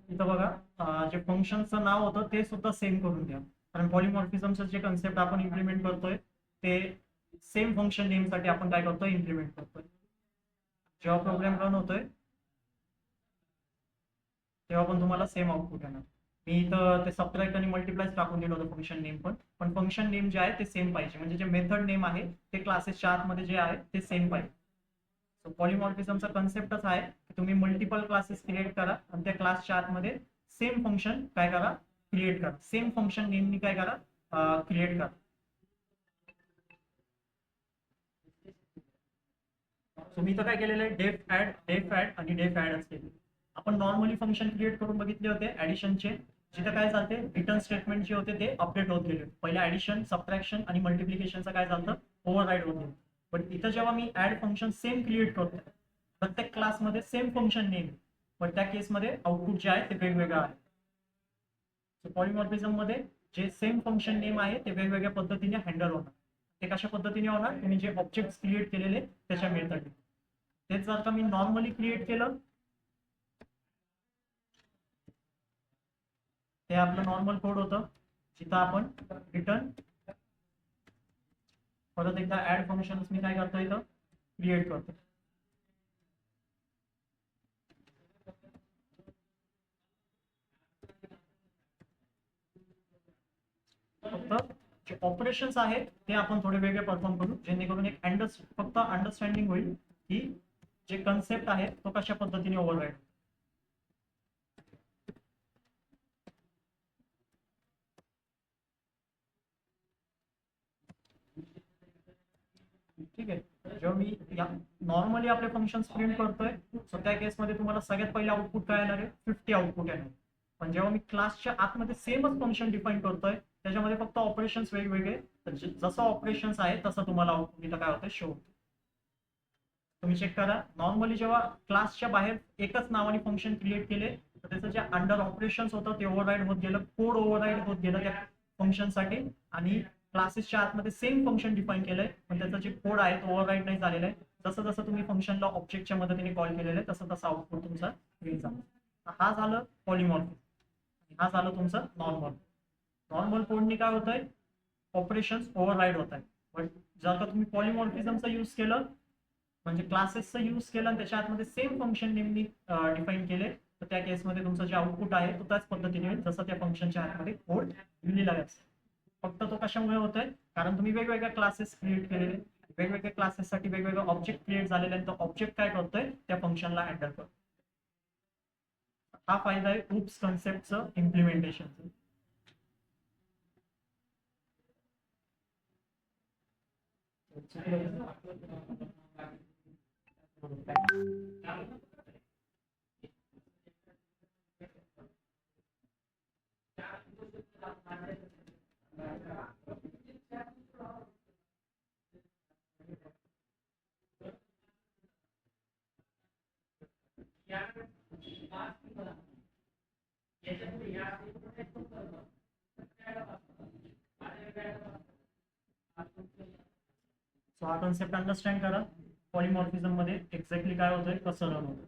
[SPEAKER 1] इथं बघा जे फंक्शनचं नाव होतं ते सुद्धा सेम करून द्या, कारण पॉलिमॉर्फिझमचं जे कन्सेप्ट आपण इम्प्लिमेंट करतोय ते सेम फंक्शन नेम साठी आपण काय करतोय, इम्प्लिमेंट करतोय. जेव्हा प्रोग्राम रन होतोय तेव्हा पण तुम्हाला सेम आउटपुट येणार. मी इथं ते सबट्रॅक्ट आणि मल्टिप्लायच टाकून दिलं होतं फंक्शन नेम, पण फंक्शन नेम जे आहे ते सेम पाहिजे, म्हणजे जे मेथड नेम आहे ते क्लासेसच्या आतमध्ये जे आहे ते सेम पाहिजे. सो पॉलिमॉर्फिझमचा कन्सेप्टच आहे की तुम्ही मल्टिपल क्लासेस क्रिएट करा आणि त्या क्लासच्या आतमध्ये सेम फंक्शन काय करा, क्रिएट करा, सेम फंक्शन नेमनी काय करा, क्रिएट करा. सो मी तर काय केलेलं आहे, डेफ ऍड आणि डेफ ऍडच केले. आपण नॉर्मली फंक्शन क्रिएट करून बघितले होते ऍडिशनचे, जिथे काय चालते, रिटर्न स्टेटमेंट जे होते ते अपडेट होत गेले. पहिले ऍडिशन, सबट्रॅक्शन आणि मल्टिप्लिकेशनचं काय चालतं, ओव्हरराईड होत गेलं. पण इथं जेव्हा मी ऍड फंक्शन सेम क्रिएट करतो, प्रत्येक क्लासमध्ये सेम फंक्शन नेम, पण त्या केसमध्ये आउटपुट जे आहे ते वेगवेगळं आहे. सो पॉलिमॉर्फिझम मध्ये जे सेम फंक्शन नेम आहे ते वेगवेगळ्या पद्धतीने हँडल होणार. ते कशा पद्धतीने होणार, तुम्ही जे ऑब्जेक्ट क्रिएट केलेले त्याच्या मेथड. तेच जर का मी नॉर्मली क्रिएट केलं, ते आपलं नॉर्मल कोड होतं, जिथं आपण रिटर्न परत एकदा ऍड फंक्शन मी काय करतो, इथं क्रिएट करतो. फक्त जे ऑपरेशन्स आहेत ते आपण थोडे वेगळे परफॉर्म करू, जेणेकरून एक फक्त अंडरस्टँडिंग होईल की जे कन्सेप्ट आहे तो कशा पद्धतीने ओव्हरराईड. ठीक आहे. जेव्हा मी नॉर्मली आपले फंक्शन्स प्रिंट करतोय, सो त्या केसमध्ये तुम्हाला सगळ्यात पहिले आउटपुट काय येणार आहे, 50 आउटपुट येणार. पण जेव्हा मी क्लासच्या आतमध्ये सेमच फंक्शन डिफाईन करतोय, त्याच्यामध्ये फक्त ऑपरेशन्स वेगवेगळे, जसं ऑपरेशन्स आहे तसं तुम्हाला आउटपुट इथं काय होतं, शो होतं. तुम्ही चेक करा, नॉर्मली जेव्हा क्लासच्या बाहेर एकच नावाने फंक्शन क्रिएट केले, तर त्याचं जे अंडर ऑपरेशन्स होतं ते ओव्हरराईड होत गेलं, कोड ओव्हरराईड होत गेलं त्या फंक्शनसाठी, आणि क्लासेसच्या आतमध्ये सेम फंक्शन डिफाईन केलंय पण त्याचा जे कोड आहे तो ओव्हरराईड नाही झालेला आहे. जसं जसं तुम्ही फंक्शनला ऑब्जेक्टच्या मदतीने कॉल केलेलं आहे तसं तसं आउटपुट तुमचा प्रिंट झाला. हा झालं पॉलिमॉर्फिझम, हा झालं तुमचं नॉर्मल. नॉर्मल कोडनी काय होत आहे, ऑपरेशन्स ओव्हरराईड होत आहे. पण जर का तुम्ही पॉलिमॉर्फिझमचा यूज केलं, म्हणजे क्लासेसचा यूज केला आणि त्याच्या आतमध्ये सेम फंक्शन नेमनी डिफाईन केले, तर त्या केसमध्ये तुमचं जे आउटपुट आहे तो त्याच पद्धतीने होईल जसं त्या फंक्शनच्या आतमध्ये कोड लिहिलेला आहे. फक्त तो कशामुळे होत आहे, कारण तुम्ही वेगवेगळ्या क्लासेस क्रिएट केलेले, वेगवेगळ्या क्लासेससाठी वेगवेगळे ऑब्जेक्ट क्रिएट झालेले आहेत, तो ऑब्जेक्ट काय करतोय, त्या फंक्शनला हँडल करतो. हा फायदा आहे उप्स कन्सेप्टचं इम्प्लिमेंटेशनचं. सो हा कन्सेप्ट अंडरस्टँड करा. पॉलिमॉर्फिझम मध्ये एक्झॅक्टली काय होतंय, कसं रन होतं.